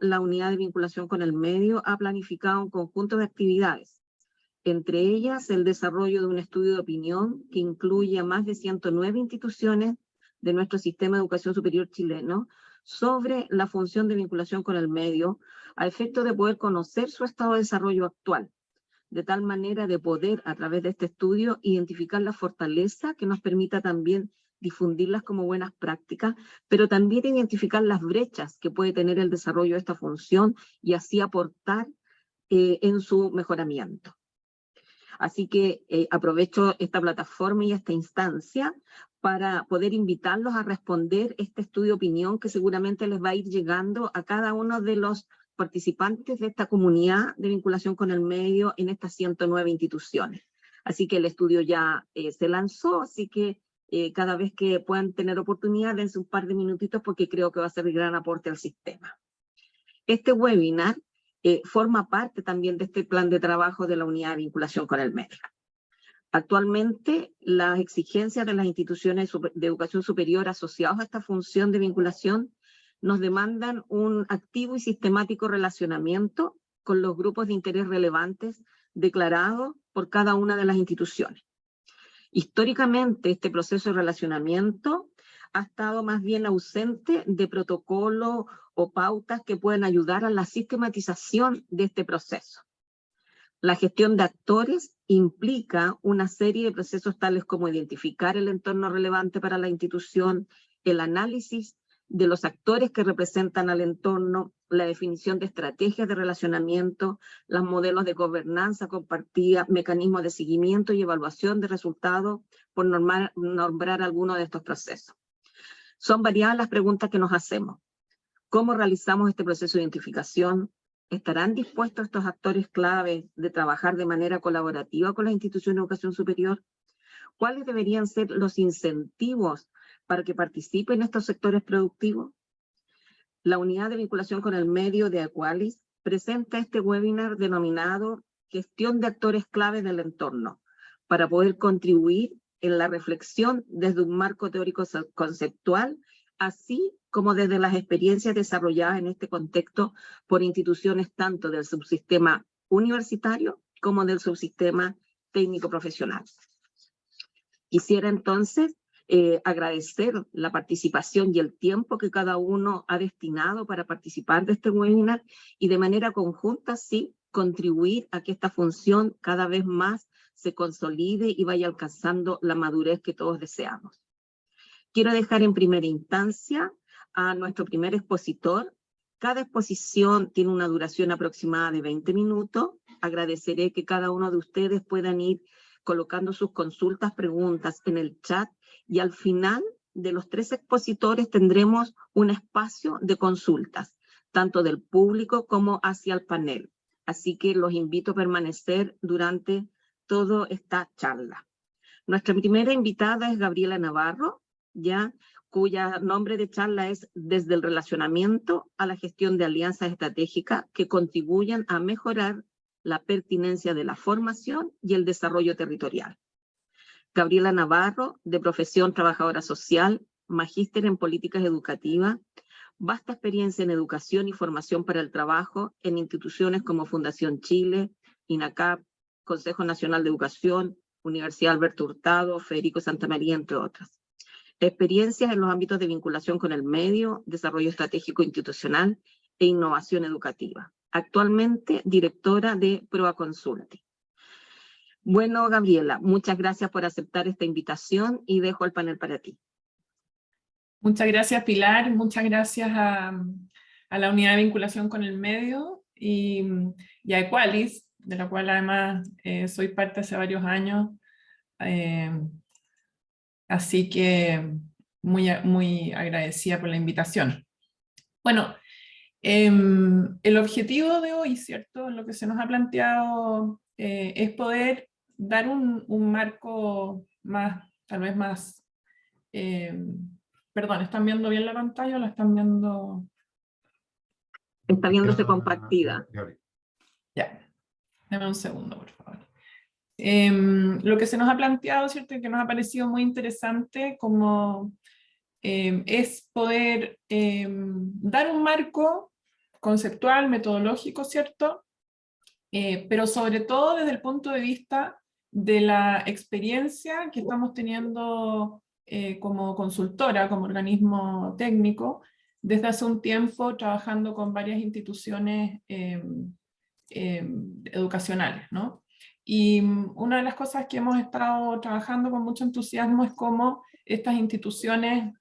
la unidad de vinculación con el medio ha planificado un conjunto de actividades, entre ellas el desarrollo de un estudio de opinión que incluye a más de 109 instituciones de nuestro sistema de educación superior chileno sobre la función de vinculación con el medio, a efecto de poder conocer su estado de desarrollo actual, de tal manera de poder, a través de este estudio, identificar la fortaleza que nos permita también difundirlas como buenas prácticas, pero también identificar las brechas que puede tener el desarrollo de esta función y así aportar en su mejoramiento. Así que aprovecho esta plataforma y esta instancia para poder invitarlos a responder este estudio de opinión que seguramente les va a ir llegando a cada uno de los participantes de esta comunidad de vinculación con el medio en estas 109 instituciones. Así que el estudio ya se lanzó, así que cada vez que puedan tener oportunidad, dense un par de minutitos porque creo que va a ser de gran aporte al sistema. Este webinar forma parte también de este plan de trabajo de la unidad de vinculación con el medio. Actualmente, las exigencias de las instituciones de educación superior asociadas a esta función de vinculación nos demandan un activo y sistemático relacionamiento con los grupos de interés relevantes declarados por cada una de las instituciones. Históricamente, este proceso de relacionamiento ha estado más bien ausente de protocolo o pautas que pueden ayudar a la sistematización de este proceso. La gestión de actores implica una serie de procesos tales como identificar el entorno relevante para la institución, el análisis de los actores que representan al entorno, la definición de estrategias de relacionamiento, los modelos de gobernanza compartida, mecanismos de seguimiento y evaluación de resultados, por nombrar algunos de estos procesos. Son variadas las preguntas que nos hacemos. ¿Cómo realizamos este proceso de identificación? ¿Estarán dispuestos estos actores clave de trabajar de manera colaborativa con las instituciones de educación superior? ¿Cuáles deberían ser los incentivos para que participen estos sectores productivos? La unidad de vinculación con el medio de Equalis presenta este webinar denominado Gestión de actores clave del entorno, para poder contribuir en la reflexión desde un marco teórico conceptual, así como desde las experiencias desarrolladas en este contexto por instituciones tanto del subsistema universitario como del subsistema técnico profesional. Quisiera entonces agradecer la participación y el tiempo que cada uno ha destinado para participar de este webinar y de manera conjunta, sí, contribuir a que esta función cada vez más se consolide y vaya alcanzando la madurez que todos deseamos. Quiero dejar en primera instancia a nuestro primer expositor. Cada exposición tiene una duración aproximada de 20 minutos. Agradeceré que cada uno de ustedes puedan ir colocando sus consultas, preguntas en el chat, y al final de los 3 expositores tendremos un espacio de consultas, tanto del público como hacia el panel. Así que los invito a permanecer durante toda esta charla. Nuestra primera invitada es Gabriela Navarro, cuya nombre de charla es Desde el relacionamiento a la gestión de alianzas estratégicas que contribuyan a mejorar la pertinencia de la formación y el desarrollo territorial. Gabriela Navarro, de profesión trabajadora social, magíster en políticas educativas, vasta experiencia en educación y formación para el trabajo en instituciones como Fundación Chile, INACAP, Consejo Nacional de Educación, Universidad Alberto Hurtado, Federico Santa María, entre otras. Experiencias en los ámbitos de vinculación con el medio, desarrollo estratégico institucional e innovación educativa. Actualmente, directora de Proa Consulting. Bueno, Gabriela, muchas gracias por aceptar esta invitación y dejo el panel para ti. Muchas gracias, Pilar. Muchas gracias a la unidad de vinculación con el medio y a Equalis, de la cual además soy parte hace varios años. Así que muy agradecida por la invitación. Bueno, el objetivo de hoy, ¿cierto? Lo que se nos ha planteado es poder dar un marco más, tal vez más... perdón, ¿están viendo bien la pantalla o la están viendo...? Está viéndose compartida. Ya, dame un segundo, por favor. Lo que se nos ha planteado, ¿cierto? Y que nos ha parecido muy interesante como es poder dar un marco conceptual, metodológico, ¿cierto? Pero sobre todo desde el punto de vista de la experiencia que estamos teniendo como consultora, como organismo técnico, desde hace un tiempo trabajando con varias instituciones educacionales, ¿no? Y una de las cosas que hemos estado trabajando con mucho entusiasmo es cómo estas instituciones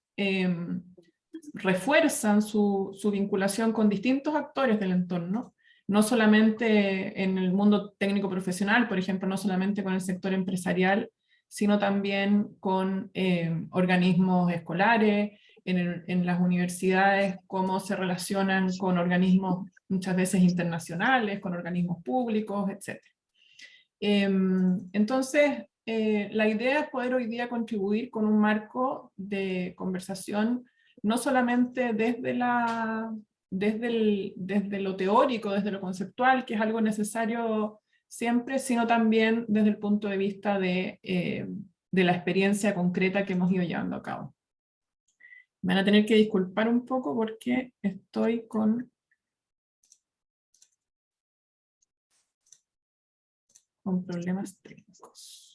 refuerzan su vinculación con distintos actores del entorno, no solamente en el mundo técnico profesional, por ejemplo, no solamente con el sector empresarial, sino también con organismos escolares, en las universidades, cómo se relacionan con organismos muchas veces internacionales, con organismos públicos, etc. Entonces, la idea es poder hoy día contribuir con un marco de conversación, no solamente desde lo teórico, desde lo conceptual, que es algo necesario siempre, sino también desde el punto de vista de la experiencia concreta que hemos ido llevando a cabo. Me van a tener que disculpar un poco porque estoy con problemas técnicos.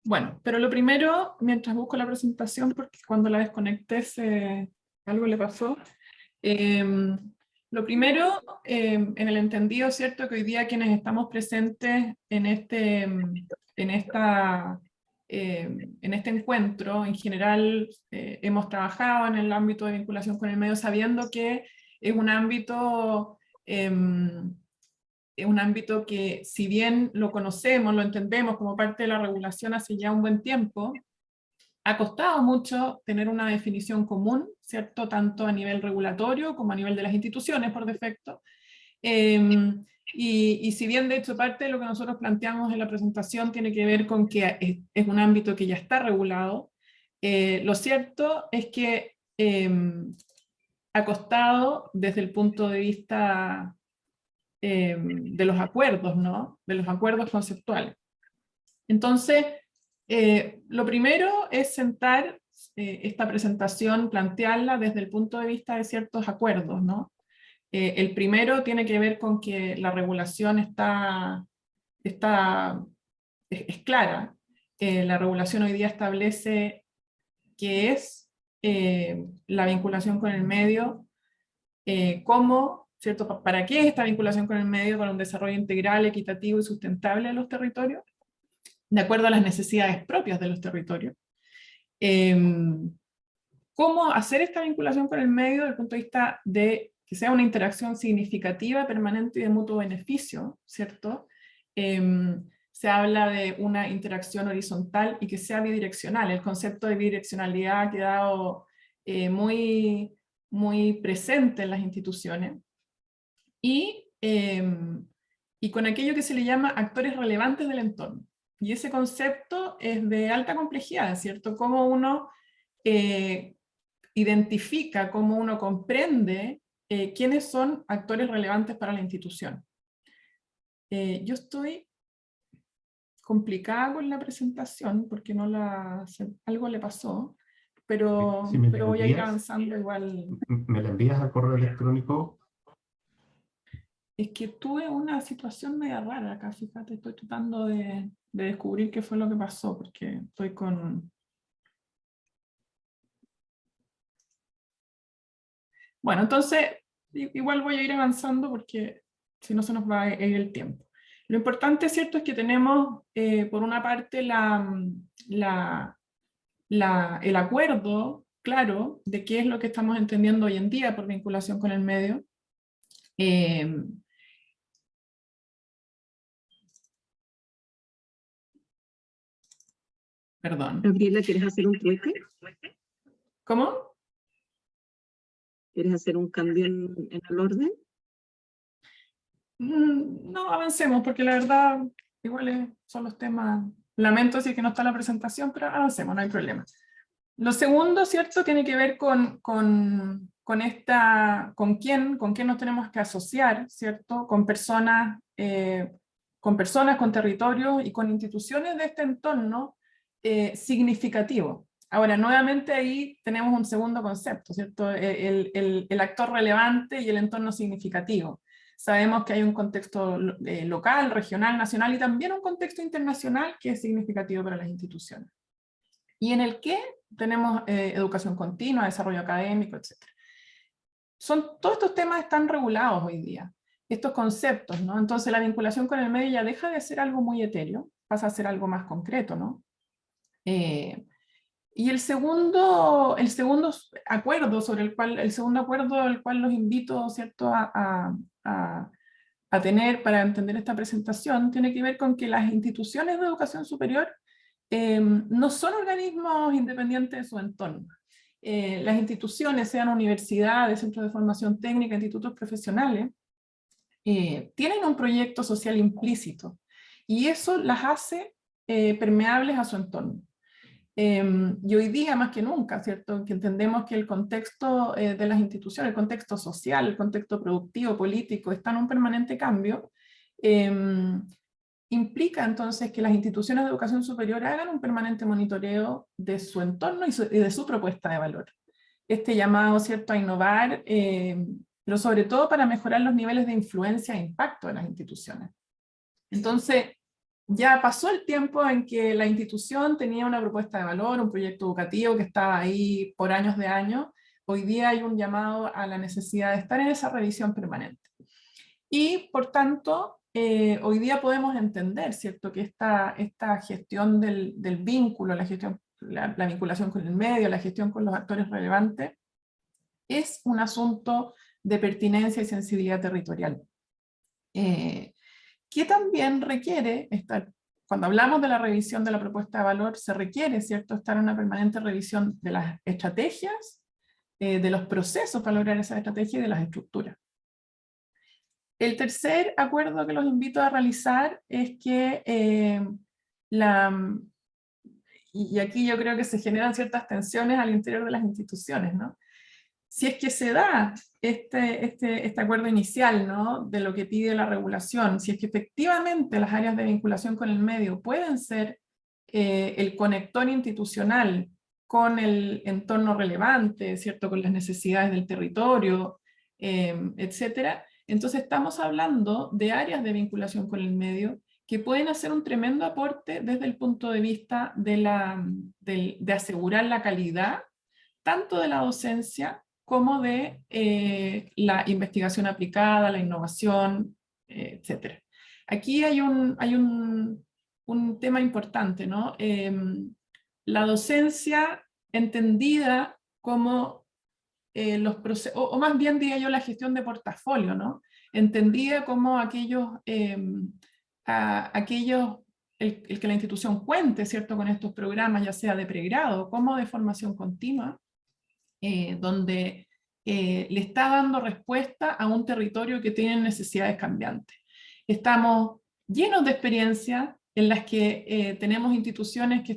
Bueno, pero lo primero, mientras busco la presentación, porque cuando la desconecté algo le pasó, lo primero, en el entendido, ¿cierto?, que hoy día quienes estamos presentes en este encuentro, en general hemos trabajado en el ámbito de vinculación con el medio sabiendo que es un ámbito que, si bien lo conocemos, lo entendemos como parte de la regulación hace ya un buen tiempo, ha costado mucho tener una definición común, ¿cierto? Tanto a nivel regulatorio como a nivel de las instituciones por defecto. Y si bien de hecho parte de lo que nosotros planteamos en la presentación tiene que ver con que es un ámbito que ya está regulado, lo cierto es que ha costado desde el punto de vista de los acuerdos, ¿no? De los acuerdos conceptuales. Entonces, lo primero es sentar esta presentación, plantearla desde el punto de vista de ciertos acuerdos, ¿no? El primero tiene que ver con que la regulación es clara. La regulación hoy día establece qué es la vinculación con el medio, cómo, ¿cierto? ¿Para qué es esta vinculación con el medio? Para un desarrollo integral, equitativo y sustentable de los territorios, de acuerdo a las necesidades propias de los territorios. ¿Cómo hacer esta vinculación con el medio desde el punto de vista de que sea una interacción significativa, permanente y de mutuo beneficio, ¿cierto? Se habla de una interacción horizontal y que sea bidireccional. El concepto de bidireccionalidad ha quedado muy presente en las instituciones. Y con aquello que se le llama actores relevantes del entorno. Y ese concepto es de alta complejidad, ¿cierto? Cómo uno identifica, cómo uno comprende quiénes son actores relevantes para la institución. Yo estoy complicada con la presentación porque algo le pasó, pero, Si me la pero voy a ir envías, avanzando igual. me la envías al correo electrónico. Es que tuve una situación media rara acá, fíjate, estoy tratando de descubrir qué fue lo que pasó, porque estoy con... Bueno, entonces, igual voy a ir avanzando porque si no se nos va a ir el tiempo. Lo importante, cierto, es que tenemos, por una parte, el acuerdo claro de qué es lo que estamos entendiendo hoy en día por vinculación con el medio. Perdón. Gabriela, ¿quieres hacer un trueque? ¿Cómo? ¿Quieres hacer un cambio en el orden? No, avancemos, porque la verdad, igual son los temas. Lamento si es que no está la presentación, pero avancemos, no hay problema. Lo segundo, ¿cierto?, tiene que ver con quién nos tenemos que asociar, ¿cierto?, con personas, con territorios y con instituciones de este entorno significativo. Ahora, nuevamente ahí tenemos un segundo concepto, ¿cierto?, el actor relevante y el entorno significativo. Sabemos que hay un contexto local, regional, nacional y también un contexto internacional que es significativo para las instituciones. Y en el que tenemos educación continua, desarrollo académico, etc. Todos estos temas están regulados hoy día, estos conceptos, ¿no? Entonces la vinculación con el medio ya deja de ser algo muy etéreo, pasa a ser algo más concreto, ¿no? Y el segundo acuerdo al cual los invito, ¿cierto?, a tener para entender esta presentación, tiene que ver con que las instituciones de educación superior no son organismos independientes de su entorno. Las instituciones, sean universidades, centros de formación técnica, institutos profesionales, tienen un proyecto social implícito, y eso las hace permeables a su entorno. Y hoy día más que nunca, ¿cierto?, que entendemos que el contexto de las instituciones, el contexto social, el contexto productivo, político, está en un permanente cambio, implica entonces que las instituciones de educación superior hagan un permanente monitoreo de su entorno y de su propuesta de valor. Este llamado, ¿cierto?, a innovar, pero sobre todo para mejorar los niveles de influencia e impacto de las instituciones. Entonces, ya pasó el tiempo en que la institución tenía una propuesta de valor, un proyecto educativo que estaba ahí por años de años. Hoy día hay un llamado a la necesidad de estar en esa revisión permanente. Y por tanto, hoy día podemos entender, ¿cierto?, que esta gestión del vínculo, la vinculación con el medio, la gestión con los actores relevantes, es un asunto de pertinencia y sensibilidad territorial. Que también requiere cuando hablamos de la revisión de la propuesta de valor, se requiere, ¿cierto?, estar en una permanente revisión de las estrategias, de los procesos para lograr esa estrategia y de las estructuras. El tercer acuerdo que los invito a realizar es que y aquí yo creo que se generan ciertas tensiones al interior de las instituciones, ¿no? Si es que se da este acuerdo inicial, ¿no?, de lo que pide la regulación, si es que efectivamente las áreas de vinculación con el medio pueden ser el conector institucional con el entorno relevante, ¿cierto?, con las necesidades del territorio, etcétera, entonces estamos hablando de áreas de vinculación con el medio que pueden hacer un tremendo aporte desde el punto de vista de asegurar la calidad, tanto de la docencia como de la investigación aplicada, la innovación, etc. Aquí hay un tema importante, ¿no? La docencia entendida como los procesos, o más bien diría yo la gestión de portafolio, ¿no? Entendida como el que la institución cuente, ¿cierto?, con estos programas, ya sea de pregrado como de formación continua, donde le está dando respuesta a un territorio que tiene necesidades cambiantes. Estamos llenos de experiencias en las que tenemos instituciones que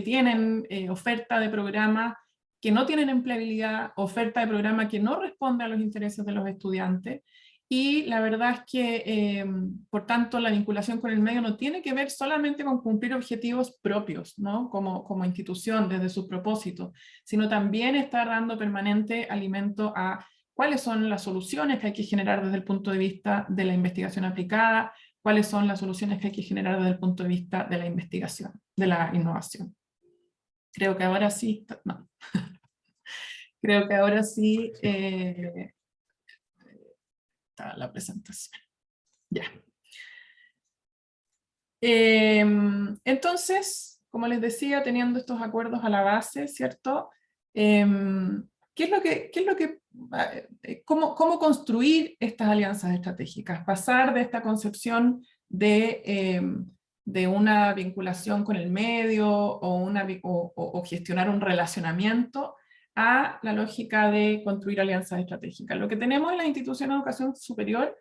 tienen oferta de programas que no tienen empleabilidad, oferta de programa que no responde a los intereses de los estudiantes, y la verdad es que, por tanto, la vinculación con el medio no tiene que ver solamente con cumplir objetivos propios, ¿no?, como institución desde sus propósitos, sino también estar dando permanente alimento a cuáles son las soluciones que hay que generar desde el punto de vista de la investigación aplicada, cuáles son las soluciones que hay que generar desde el punto de vista de la investigación, de la innovación. Creo que ahora sí, no. Creo que ahora sí está la presentación. Ya. Entonces, como les decía, teniendo estos acuerdos a la base, ¿cierto? ¿Cómo construir estas alianzas estratégicas? Pasar de esta concepción de de una vinculación con el medio o gestionar un relacionamiento a la lógica de construir alianzas estratégicas. Lo que tenemos en las instituciones de educación superior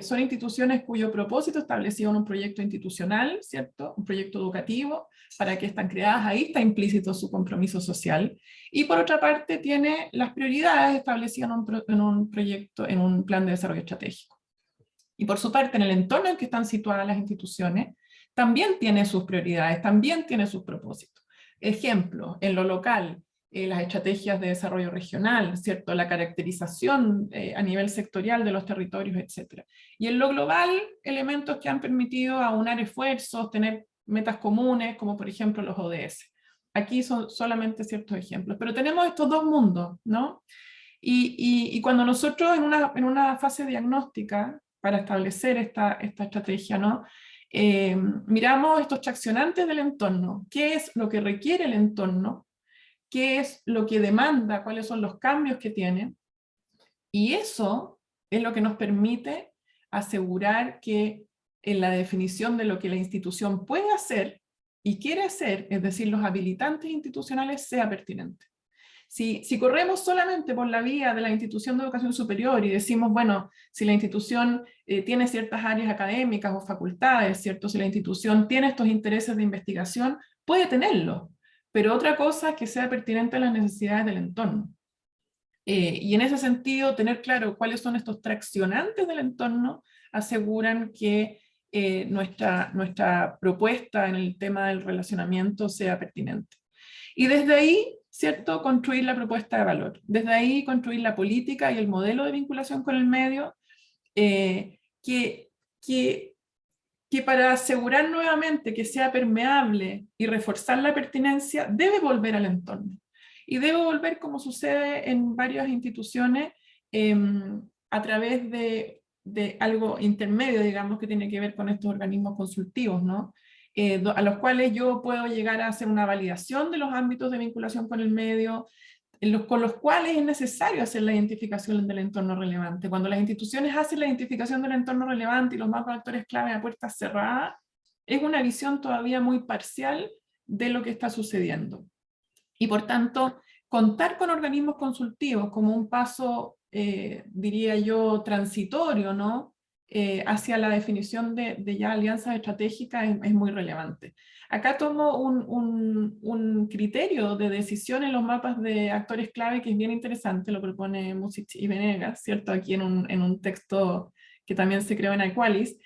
son instituciones cuyo propósito establecido en un proyecto institucional, ¿cierto? Un proyecto educativo, para que están creadas, ahí está implícito su compromiso social, y por otra parte tiene las prioridades establecidas en un proyecto, en un plan de desarrollo estratégico. Y por su parte, en el entorno en que están situadas las instituciones, también tiene sus prioridades, también tiene sus propósitos. Ejemplo, en lo local, las estrategias de desarrollo regional, ¿cierto? La caracterización a nivel sectorial de los territorios, etc. Y en lo global, elementos que han permitido aunar esfuerzos, tener metas comunes, como por ejemplo los ODS. Aquí son solamente ciertos ejemplos, pero tenemos estos dos mundos, ¿no? Y cuando nosotros en una fase diagnóstica, para establecer esta estrategia, ¿no? Miramos estos traccionantes del entorno, qué es lo que requiere el entorno, qué es lo que demanda, cuáles son los cambios que tiene, y eso es lo que nos permite asegurar que en la definición de lo que la institución puede hacer y quiere hacer, es decir, los habilitantes institucionales, sea pertinente. Si corremos solamente por la vía de la institución de educación superior y decimos, bueno, si la institución tiene ciertas áreas académicas o facultades, ¿cierto? Si la institución tiene estos intereses de investigación, puede tenerlo, pero otra cosa es que sea pertinente a las necesidades del entorno. Y en ese sentido, tener claro cuáles son estos traccionantes del entorno aseguran que nuestra propuesta en el tema del relacionamiento sea pertinente. Y desde ahí, ¿cierto?, construir la propuesta de valor. Desde ahí construir la política y el modelo de vinculación con el medio, que para asegurar nuevamente que sea permeable y reforzar la pertinencia, debe volver al entorno. Y debe volver, como sucede en varias instituciones, a través de algo intermedio, digamos, que tiene que ver con estos organismos consultivos, ¿no? A los cuales yo puedo llegar a hacer una validación de los ámbitos de vinculación con el medio, con los cuales es necesario hacer la identificación del entorno relevante. Cuando las instituciones hacen la identificación del entorno relevante y los mapas de actores clave a puertas cerradas, es una visión todavía muy parcial de lo que está sucediendo. Y por tanto, contar con organismos consultivos como un paso, diría yo, transitorio, ¿no? Hacia la definición de ya alianzas estratégicas es muy relevante. Acá tomo un criterio de decisión en los mapas de actores clave que es bien interesante, lo propone Musich y Venegas, ¿cierto? Aquí en un texto que también se creó en Equalis,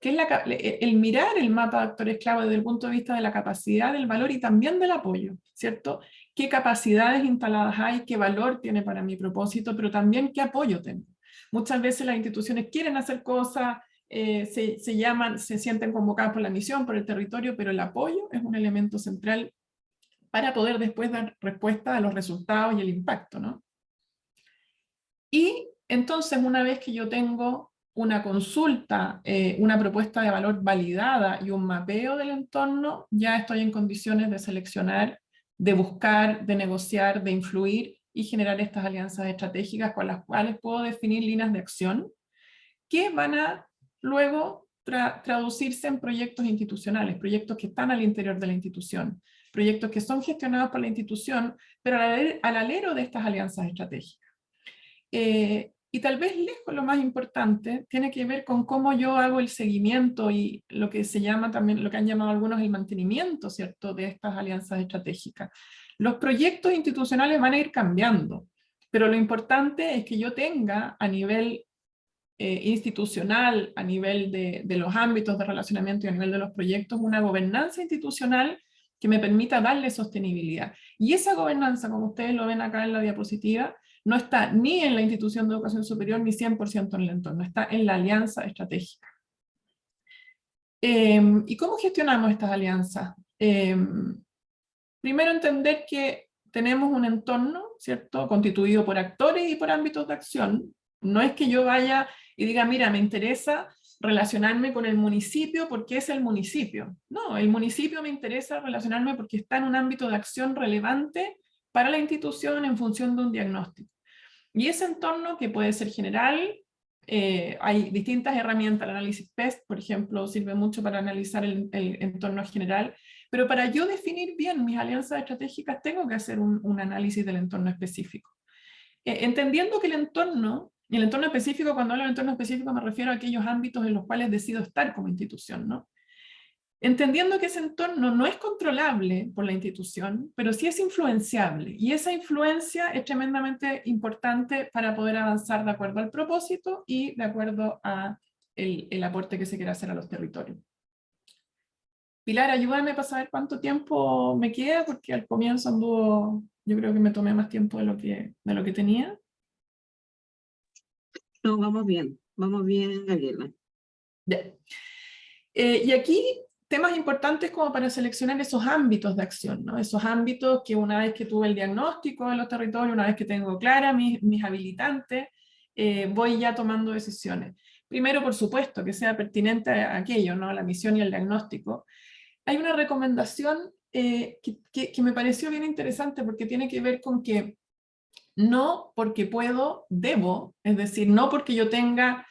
que es el mirar el mapa de actores clave desde el punto de vista de la capacidad, del valor y también del apoyo, ¿cierto? ¿Qué capacidades instaladas hay? ¿Qué valor tiene para mi propósito? Pero también, ¿qué apoyo tengo? Muchas veces las instituciones quieren hacer cosas, se sienten convocadas por la misión, por el territorio, pero el apoyo es un elemento central para poder después dar respuesta a los resultados y el impacto, ¿no? Y entonces, una vez que yo tengo una consulta, una propuesta de valor validada y un mapeo del entorno, ya estoy en condiciones de seleccionar, de buscar, de negociar, de influir y generar estas alianzas estratégicas con las cuales puedo definir líneas de acción que van a luego traducirse en proyectos institucionales, proyectos que están al interior de la institución, proyectos que son gestionados por la institución, pero al alero de estas alianzas estratégicas. Y tal vez lejos lo más importante tiene que ver con cómo yo hago el seguimiento y lo que se llama también, lo que han llamado algunos el mantenimiento, ¿cierto?, de estas alianzas estratégicas. Los proyectos institucionales van a ir cambiando, pero lo importante es que yo tenga a nivel institucional, a nivel de los ámbitos de relacionamiento y a nivel de los proyectos, una gobernanza institucional que me permita darle sostenibilidad. Y esa gobernanza, como ustedes lo ven acá en la diapositiva, no está ni en la institución de educación superior ni 100% en el entorno, está en la alianza estratégica. ¿Y cómo gestionamos estas alianzas? Primero entender que tenemos un entorno, ¿cierto?, constituido por actores y por ámbitos de acción. No es que yo vaya y diga, mira, me interesa relacionarme con el municipio porque es el municipio. No, el municipio me interesa relacionarme porque está en un ámbito de acción relevante para la institución en función de un diagnóstico. Y ese entorno, que puede ser general, hay distintas herramientas, el análisis PEST, por ejemplo, sirve mucho para analizar el entorno general, pero para yo definir bien mis alianzas estratégicas tengo que hacer un análisis del entorno específico. Entendiendo que el entorno específico, cuando hablo de entorno específico me refiero a aquellos ámbitos en los cuales decido estar como institución, ¿no? Entendiendo que ese entorno no es controlable por la institución, pero sí es influenciable, y esa influencia es tremendamente importante para poder avanzar de acuerdo al propósito y de acuerdo a el aporte que se quiere hacer a los territorios. Pilar, ayúdame para saber cuánto tiempo me queda, porque al comienzo anduvo, yo creo que me tomé más tiempo de lo que tenía. No, vamos bien, Gabriela. Y aquí temas importantes como para seleccionar esos ámbitos de acción, ¿no? Esos ámbitos que una vez que tuve el diagnóstico de los territorios, una vez que tengo claras mis habilitantes, voy ya tomando decisiones. Primero, por supuesto, que sea pertinente a aquello, ¿no? La misión y el diagnóstico. Hay una recomendación que me pareció bien interesante porque tiene que ver con que no porque puedo, debo, es decir, no porque yo tenga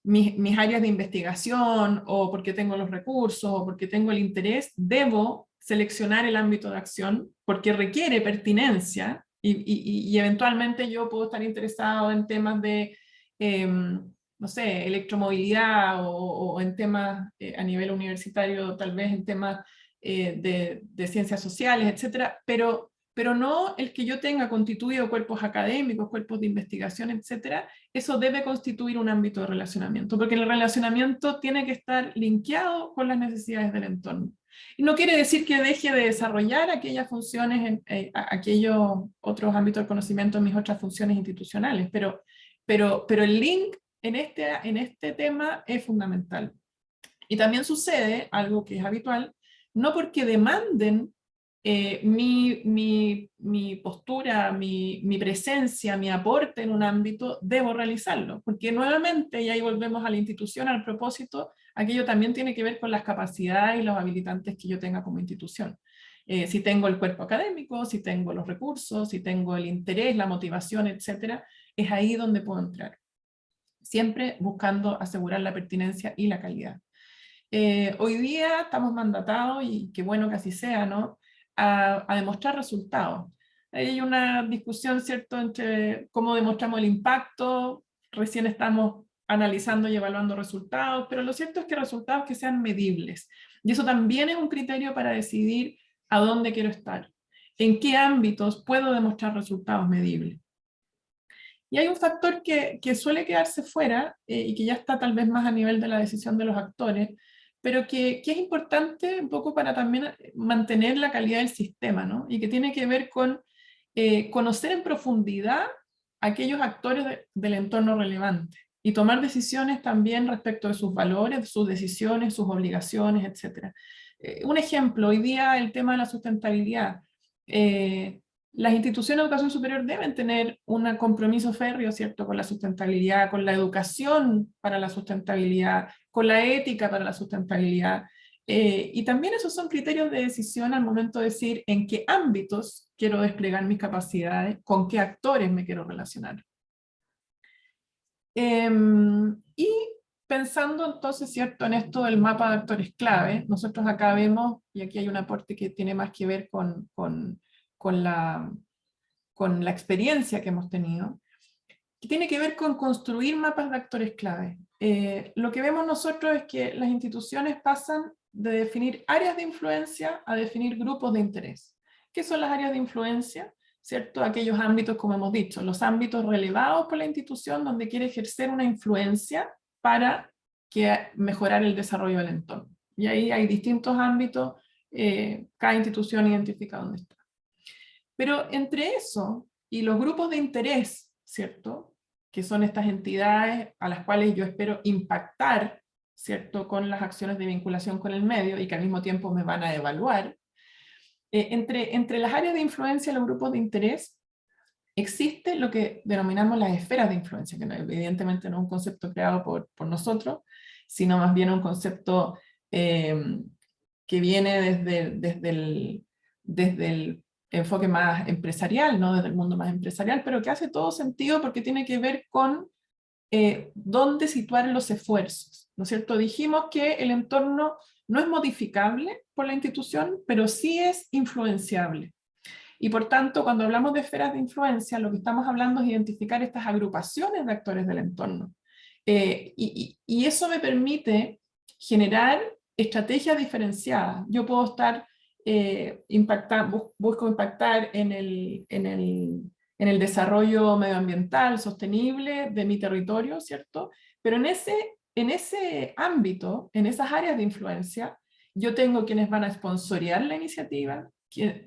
mis áreas de investigación o porque tengo los recursos o porque tengo el interés, debo seleccionar el ámbito de acción porque requiere pertinencia y eventualmente yo puedo estar interesado en temas de, no sé, electromovilidad o en temas a nivel universitario, tal vez en temas de ciencias sociales, etcétera, pero no el que yo tenga constituido cuerpos académicos, cuerpos de investigación, etcétera. Eso debe constituir un ámbito de relacionamiento, porque el relacionamiento tiene que estar linkeado con las necesidades del entorno. Y no quiere decir que deje de desarrollar aquellas funciones, aquellos otros ámbitos del conocimiento en mis otras funciones institucionales, pero el link en este tema es fundamental. Y también sucede algo que es habitual, no porque demanden mi postura, mi presencia, mi aporte en un ámbito, debo realizarlo, porque nuevamente, y ahí volvemos a la institución, al propósito, aquello también tiene que ver con las capacidades y los habilitantes que yo tenga como institución. Si tengo el cuerpo académico, si tengo los recursos, si tengo el interés, la motivación, etcétera, es ahí donde puedo entrar. Siempre buscando asegurar la pertinencia y la calidad. Hoy día estamos mandatados, y qué bueno que así sea, ¿no?, a demostrar resultados. Hay una discusión, ¿cierto?, entre cómo demostramos el impacto. Recién estamos analizando y evaluando resultados, pero lo cierto es que resultados que sean medibles. Y eso también es un criterio para decidir a dónde quiero estar, en qué ámbitos puedo demostrar resultados medibles. Y hay un factor que suele quedarse fuera y que ya está tal vez más a nivel de la decisión de los actores, pero que es importante un poco para también mantener la calidad del sistema, ¿no? Y que tiene que ver con conocer en profundidad a aquellos actores del entorno relevante y tomar decisiones también respecto de sus valores, sus decisiones, sus obligaciones, etc. Un ejemplo, hoy día el tema de la sustentabilidad. Las instituciones de educación superior deben tener un compromiso férreo, ¿cierto?, con la sustentabilidad, con la educación para la sustentabilidad, con la ética para la sustentabilidad. Y también esos son criterios de decisión al momento de decir en qué ámbitos quiero desplegar mis capacidades, con qué actores me quiero relacionar. Y pensando entonces, ¿cierto?, en esto del mapa de actores clave, nosotros acá vemos, y aquí hay un aporte que tiene más que ver con la experiencia que hemos tenido, que tiene que ver con construir mapas de actores clave. Lo que vemos nosotros es que las instituciones pasan de definir áreas de influencia a definir grupos de interés. ¿Qué son las áreas de influencia? ¿Cierto? Aquellos ámbitos, como hemos dicho, los ámbitos relevados por la institución donde quiere ejercer una influencia para mejorar el desarrollo del entorno. Y ahí hay distintos ámbitos, cada institución identifica dónde está. Pero entre eso y los grupos de interés, ¿cierto?, que son estas entidades a las cuales yo espero impactar, ¿cierto?, con las acciones de vinculación con el medio y que al mismo tiempo me van a evaluar, entre las áreas de influencia y los grupos de interés existe lo que denominamos las esferas de influencia, que evidentemente no es un concepto creado por nosotros, sino más bien un concepto que viene desde el enfoque más empresarial, ¿no?, desde el mundo más empresarial, pero que hace todo sentido porque tiene que ver con dónde situar los esfuerzos, ¿no es cierto? Dijimos que el entorno no es modificable por la institución, pero sí es influenciable. Y por tanto, cuando hablamos de esferas de influencia, lo que estamos hablando es identificar estas agrupaciones de actores del entorno. Y eso me permite generar estrategias diferenciadas. Yo puedo estar busco impactar en el desarrollo medioambiental sostenible de mi territorio, ¿cierto? Pero en ese ámbito, en esas áreas de influencia, yo tengo quienes van a sponsorear la iniciativa,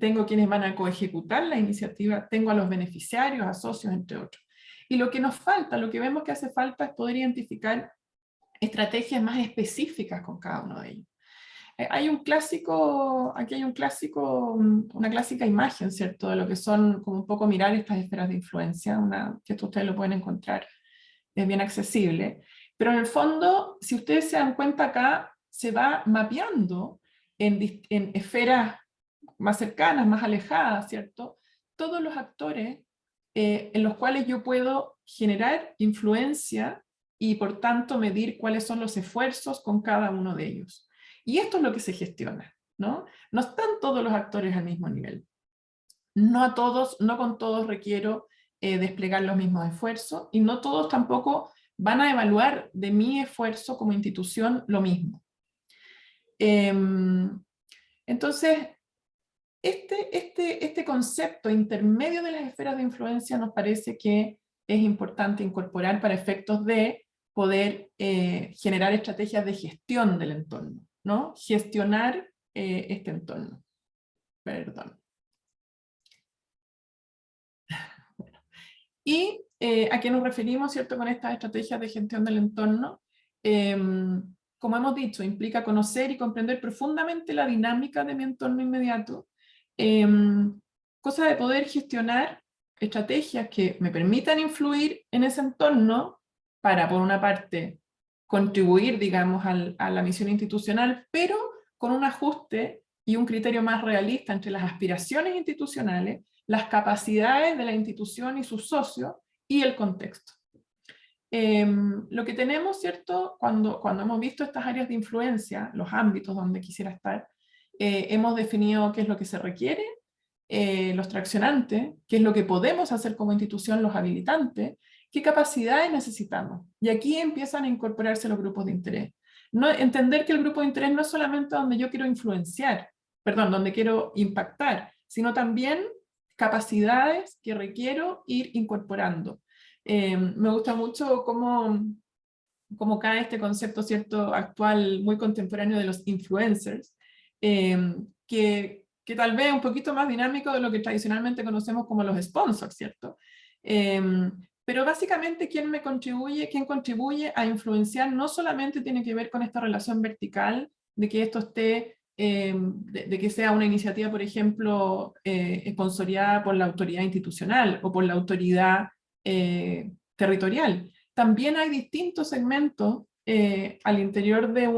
tengo quienes van a coejecutar la iniciativa, tengo a los beneficiarios, a socios, entre otros. Y lo que nos falta, lo que vemos que hace falta es poder identificar estrategias más específicas con cada uno de ellos. Hay un clásico, aquí hay un clásico, una clásica imagen, ¿cierto? De lo que son, como un poco mirar estas esferas de influencia, que esto ustedes lo pueden encontrar, es bien accesible. Pero en el fondo, si ustedes se dan cuenta acá, se va mapeando en esferas más cercanas, más alejadas, ¿cierto? Todos los actores en los cuales yo puedo generar influencia y por tanto medir cuáles son los esfuerzos con cada uno de ellos. Y esto es lo que se gestiona, ¿no? No están todos los actores al mismo nivel. No con todos requiero desplegar los mismos esfuerzos y no todos tampoco van a evaluar de mi esfuerzo como institución lo mismo. Entonces, este concepto intermedio de las esferas de influencia nos parece que es importante incorporar para efectos de poder generar estrategias de gestión del entorno, ¿no? Gestionar este entorno. Perdón. ¿Y a qué nos referimos, cierto, con estas estrategias de gestión del entorno? Como hemos dicho, implica conocer y comprender profundamente la dinámica de mi entorno inmediato, cosa de poder gestionar estrategias que me permitan influir en ese entorno para, por una parte, contribuir, digamos, a la misión institucional, pero con un ajuste y un criterio más realista entre las aspiraciones institucionales, las capacidades de la institución y sus socios, y el contexto. Lo que tenemos, ¿cierto? Cuando hemos visto estas áreas de influencia, los ámbitos donde quisiera estar, hemos definido qué es lo que se requiere, los traccionantes, qué es lo que podemos hacer como institución, los habilitantes, qué capacidades necesitamos. Y aquí empiezan a incorporarse los grupos de interés. Entender que el grupo de interés no es solamente donde yo quiero influenciar, donde quiero impactar, sino también capacidades que requiero ir incorporando. Me gusta mucho cómo cae este concepto, ¿cierto?, actual, muy contemporáneo de los influencers, que tal vez es un poquito más dinámico de lo que tradicionalmente conocemos como los sponsors, ¿cierto? Pero básicamente quien contribuye a influenciar no solamente tiene que ver con esta relación vertical, de que esto esté, de que sea una iniciativa, por ejemplo, sponsoreada por la autoridad institucional o por la autoridad territorial. También hay distintos segmentos al interior que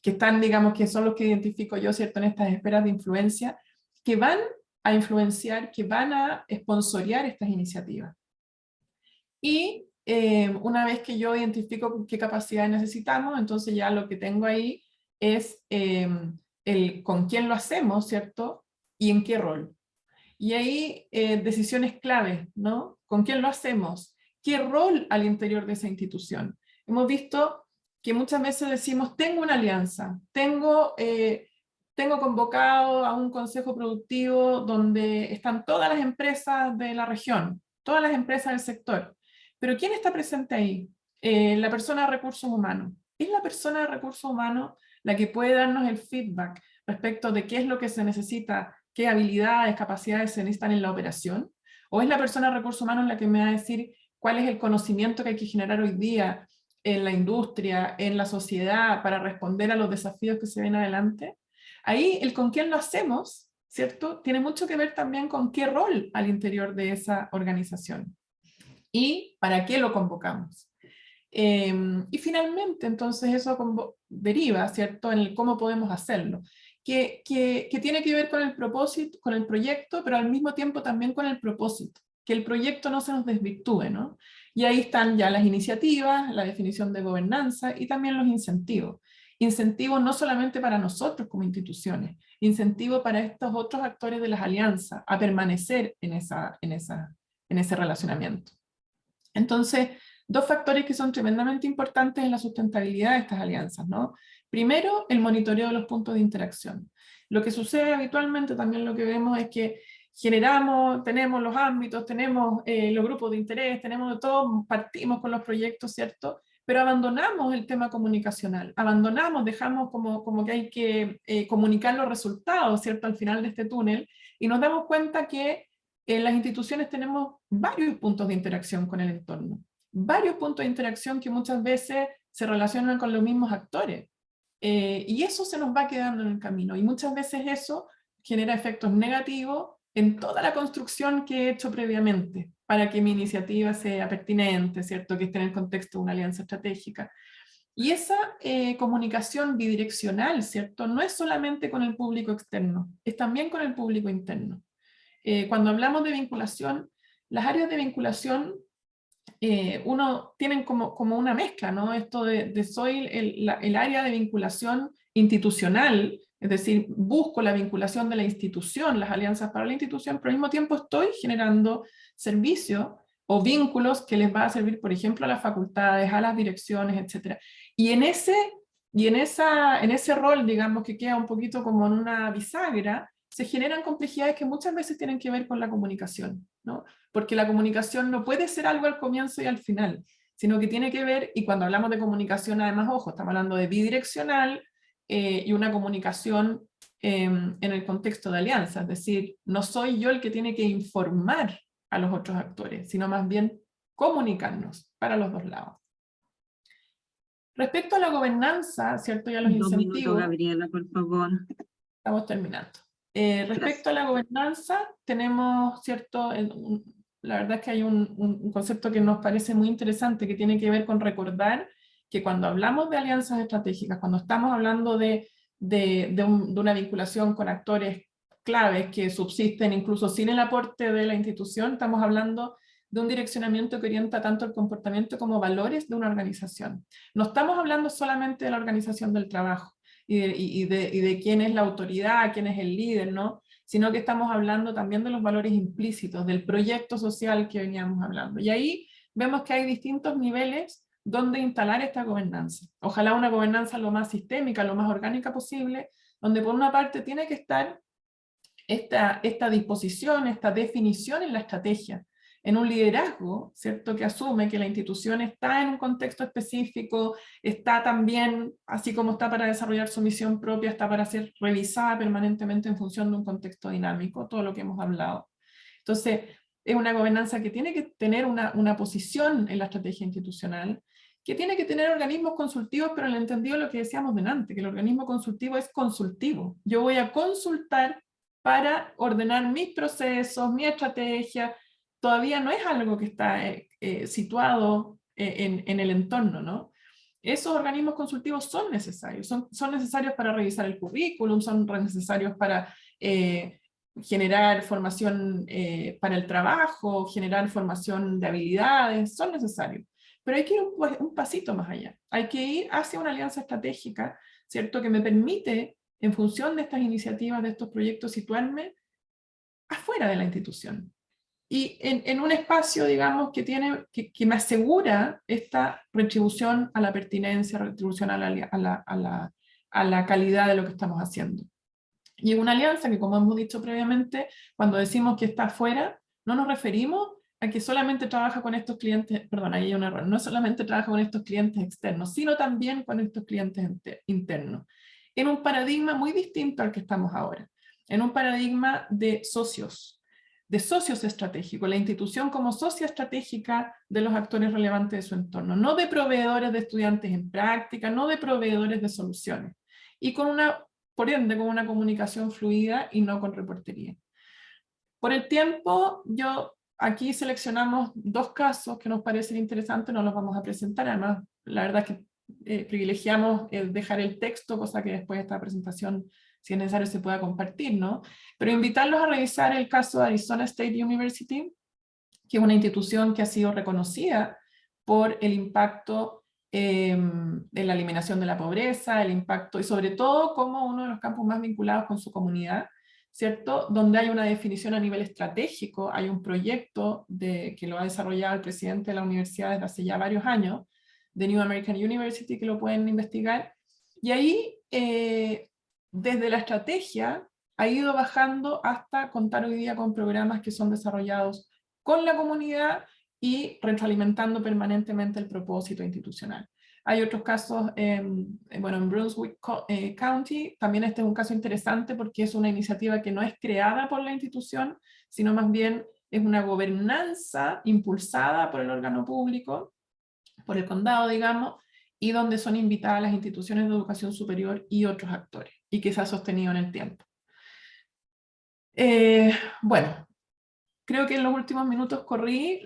están, digamos, que son los que identifico yo, ¿cierto?, en estas esferas de influencia, que van a influenciar, que van a sponsorear estas iniciativas. Y una vez que yo identifico qué capacidades necesitamos, entonces ya lo que tengo ahí es con quién lo hacemos, ¿cierto?, y en qué rol. Y ahí decisiones claves, ¿no? ¿Con quién lo hacemos? ¿Qué rol al interior de esa institución? Hemos visto que muchas veces decimos, tengo una alianza, tengo convocado a un consejo productivo donde están todas las empresas de la región, todas las empresas del sector. Pero ¿quién está presente ahí? La persona de recursos humanos. ¿Es la persona de recursos humanos la que puede darnos el feedback respecto de qué es lo que se necesita, qué habilidades, capacidades se necesitan en la operación? ¿O es la persona de recursos humanos la que me va a decir cuál es el conocimiento que hay que generar hoy día en la industria, en la sociedad, para responder a los desafíos que se ven adelante? Ahí el con quién lo hacemos, ¿cierto?, tiene mucho que ver también con qué rol al interior de esa organización y para qué lo convocamos. Y finalmente, entonces, eso deriva, ¿cierto?, en el cómo podemos hacerlo, que tiene que ver con el propósito, con el proyecto, pero al mismo tiempo también con el propósito. que el proyecto no se nos desvirtúe, ¿no? Y ahí están ya las iniciativas, la definición de gobernanza y también los incentivos. Incentivos no solamente para nosotros como instituciones, incentivos para estos otros actores de las alianzas a permanecer en ese relacionamiento. Entonces, dos factores que son tremendamente importantes en la sustentabilidad de estas alianzas, ¿no? Primero, el monitoreo de los puntos de interacción. Lo que sucede habitualmente, también lo que vemos es que tenemos los ámbitos, tenemos los grupos de interés, tenemos de todo, partimos con los proyectos, ¿cierto? Pero abandonamos el tema comunicacional, dejamos como que hay que comunicar los resultados, ¿cierto? Al final de este túnel, y nos damos cuenta que en las instituciones tenemos varios puntos de interacción con el entorno, varios puntos de interacción que muchas veces se relacionan con los mismos actores. Y eso se nos va quedando en el camino, y muchas veces eso genera efectos negativos en toda la construcción que he hecho previamente, para que mi iniciativa sea pertinente, ¿cierto? Que esté en el contexto de una alianza estratégica. Y esa comunicación bidireccional, ¿cierto? No es solamente con el público externo, es también con el público interno. Cuando hablamos de vinculación, las áreas de vinculación, uno tienen como una mezcla, ¿no? Esto de soy el área de vinculación institucional, es decir, busco la vinculación de la institución, las alianzas para la institución, pero al mismo tiempo estoy generando servicios o vínculos que les va a servir, por ejemplo, a las facultades, a las direcciones, etc. Y en ese rol, digamos, que queda un poquito como en una bisagra, se generan complejidades que muchas veces tienen que ver con la comunicación, ¿no? Porque la comunicación no puede ser algo al comienzo y al final, sino que tiene que ver, y cuando hablamos de comunicación, además, ojo, estamos hablando de bidireccional y una comunicación en el contexto de alianza, es decir, no soy yo el que tiene que informar a los otros actores, sino más bien comunicarnos para los dos lados. Respecto a la gobernanza, ¿cierto? Y a los 2 minutos, incentivos, Gabriela, por favor. estamos terminando. Respecto a la gobernanza, tenemos, ¿cierto? La verdad es que hay un concepto que nos parece muy interesante, que tiene que ver con recordar que cuando hablamos de alianzas estratégicas, cuando estamos hablando de una vinculación con actores claves que subsisten incluso sin el aporte de la institución, estamos hablando de un direccionamiento que orienta tanto el comportamiento como valores de una organización. No estamos hablando solamente de la organización del trabajo, y de quién es la autoridad, quién es el líder, ¿no? Sino que estamos hablando también de los valores implícitos, del proyecto social que veníamos hablando. Y ahí vemos que hay distintos niveles donde instalar esta gobernanza. Ojalá una gobernanza lo más sistémica, lo más orgánica posible, donde por una parte tiene que estar esta disposición, esta definición en la estrategia, en un liderazgo, ¿cierto? Que asume que la institución está en un contexto específico, está también, así como está para desarrollar su misión propia, está para ser revisada permanentemente en función de un contexto dinámico, todo lo que hemos hablado. Entonces, es una gobernanza que tiene que tener una posición en la estrategia institucional, que tiene que tener organismos consultivos, pero en el entendido de lo que decíamos delante, que el organismo consultivo es consultivo. Yo voy a consultar para ordenar mis procesos, mi estrategia. Todavía no es algo que está situado en el entorno, ¿no? Esos organismos consultivos son necesarios, son necesarios para revisar el currículum, son necesarios para generar formación para el trabajo, generar formación de habilidades, son necesarios. Pero hay que ir un pasito más allá, hay que ir hacia una alianza estratégica, ¿cierto? Que me permite, en función de estas iniciativas, de estos proyectos, situarme afuera de la institución. Y en un espacio, digamos, que me asegura esta retribución a la pertinencia, retribución a la calidad de lo que estamos haciendo. Y una alianza que, como hemos dicho previamente, cuando decimos que está afuera, no nos referimos a que solamente trabaja con estos clientes, perdón, ahí hay un error, no solamente trabaja con estos clientes externos, sino también con estos clientes internos. En un paradigma muy distinto al que estamos ahora, en un paradigma de socios estratégicos, la institución como socia estratégica de los actores relevantes de su entorno, no de proveedores de estudiantes en práctica, no de proveedores de soluciones, y por ende, con una comunicación fluida y no con reportería. Por el tiempo, aquí seleccionamos dos casos que nos parecen interesantes, no los vamos a presentar, además, la verdad es que privilegiamos dejar el texto, cosa que después de esta presentación, si es necesario, se pueda compartir, ¿no? Pero invitarlos a revisar el caso de Arizona State University, que es una institución que ha sido reconocida por el impacto en la eliminación de la pobreza, el impacto, y sobre todo como uno de los campos más vinculados con su comunidad, ¿cierto? Donde hay una definición a nivel estratégico, hay un proyecto que lo ha desarrollado el presidente de la universidad desde hace ya varios años, de New American University, que lo pueden investigar, y ahí, desde la estrategia, ha ido bajando hasta contar hoy día con programas que son desarrollados con la comunidad y retroalimentando permanentemente el propósito institucional. Hay otros casos, bueno, en Brunswick County, también este es un caso interesante porque es una iniciativa que no es creada por la institución, sino más bien es una gobernanza impulsada por el órgano público, por el condado, digamos, y donde son invitadas las instituciones de educación superior y otros actores, y que se ha sostenido en el tiempo. Bueno, creo que en los últimos minutos corrí,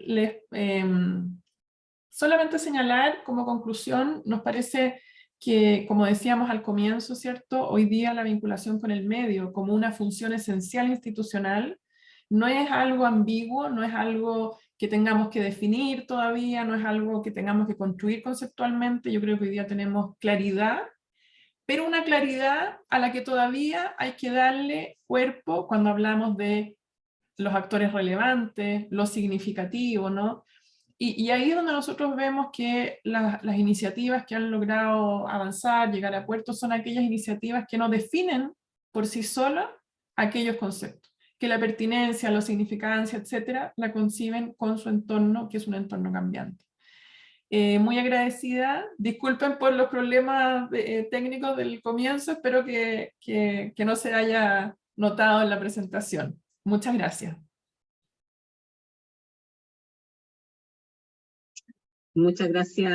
solamente señalar como conclusión, nos parece que, como decíamos al comienzo, ¿cierto? Hoy día la vinculación con el medio como una función esencial institucional no es algo ambiguo, no es algo que tengamos que definir todavía, no es algo que tengamos que construir conceptualmente. Yo creo que hoy día tenemos claridad, pero una claridad a la que todavía hay que darle cuerpo cuando hablamos de los actores relevantes, lo significativo, ¿no? Y ahí es donde nosotros vemos que las iniciativas que han logrado avanzar, llegar a puertos, son aquellas iniciativas que no definen por sí solas aquellos conceptos, que la pertinencia, la significancia, etcétera, la conciben con su entorno, que es un entorno cambiante. Muy agradecida, disculpen por los problemas técnicos del comienzo, espero que no se haya notado en la presentación. Muchas gracias. Muchas gracias,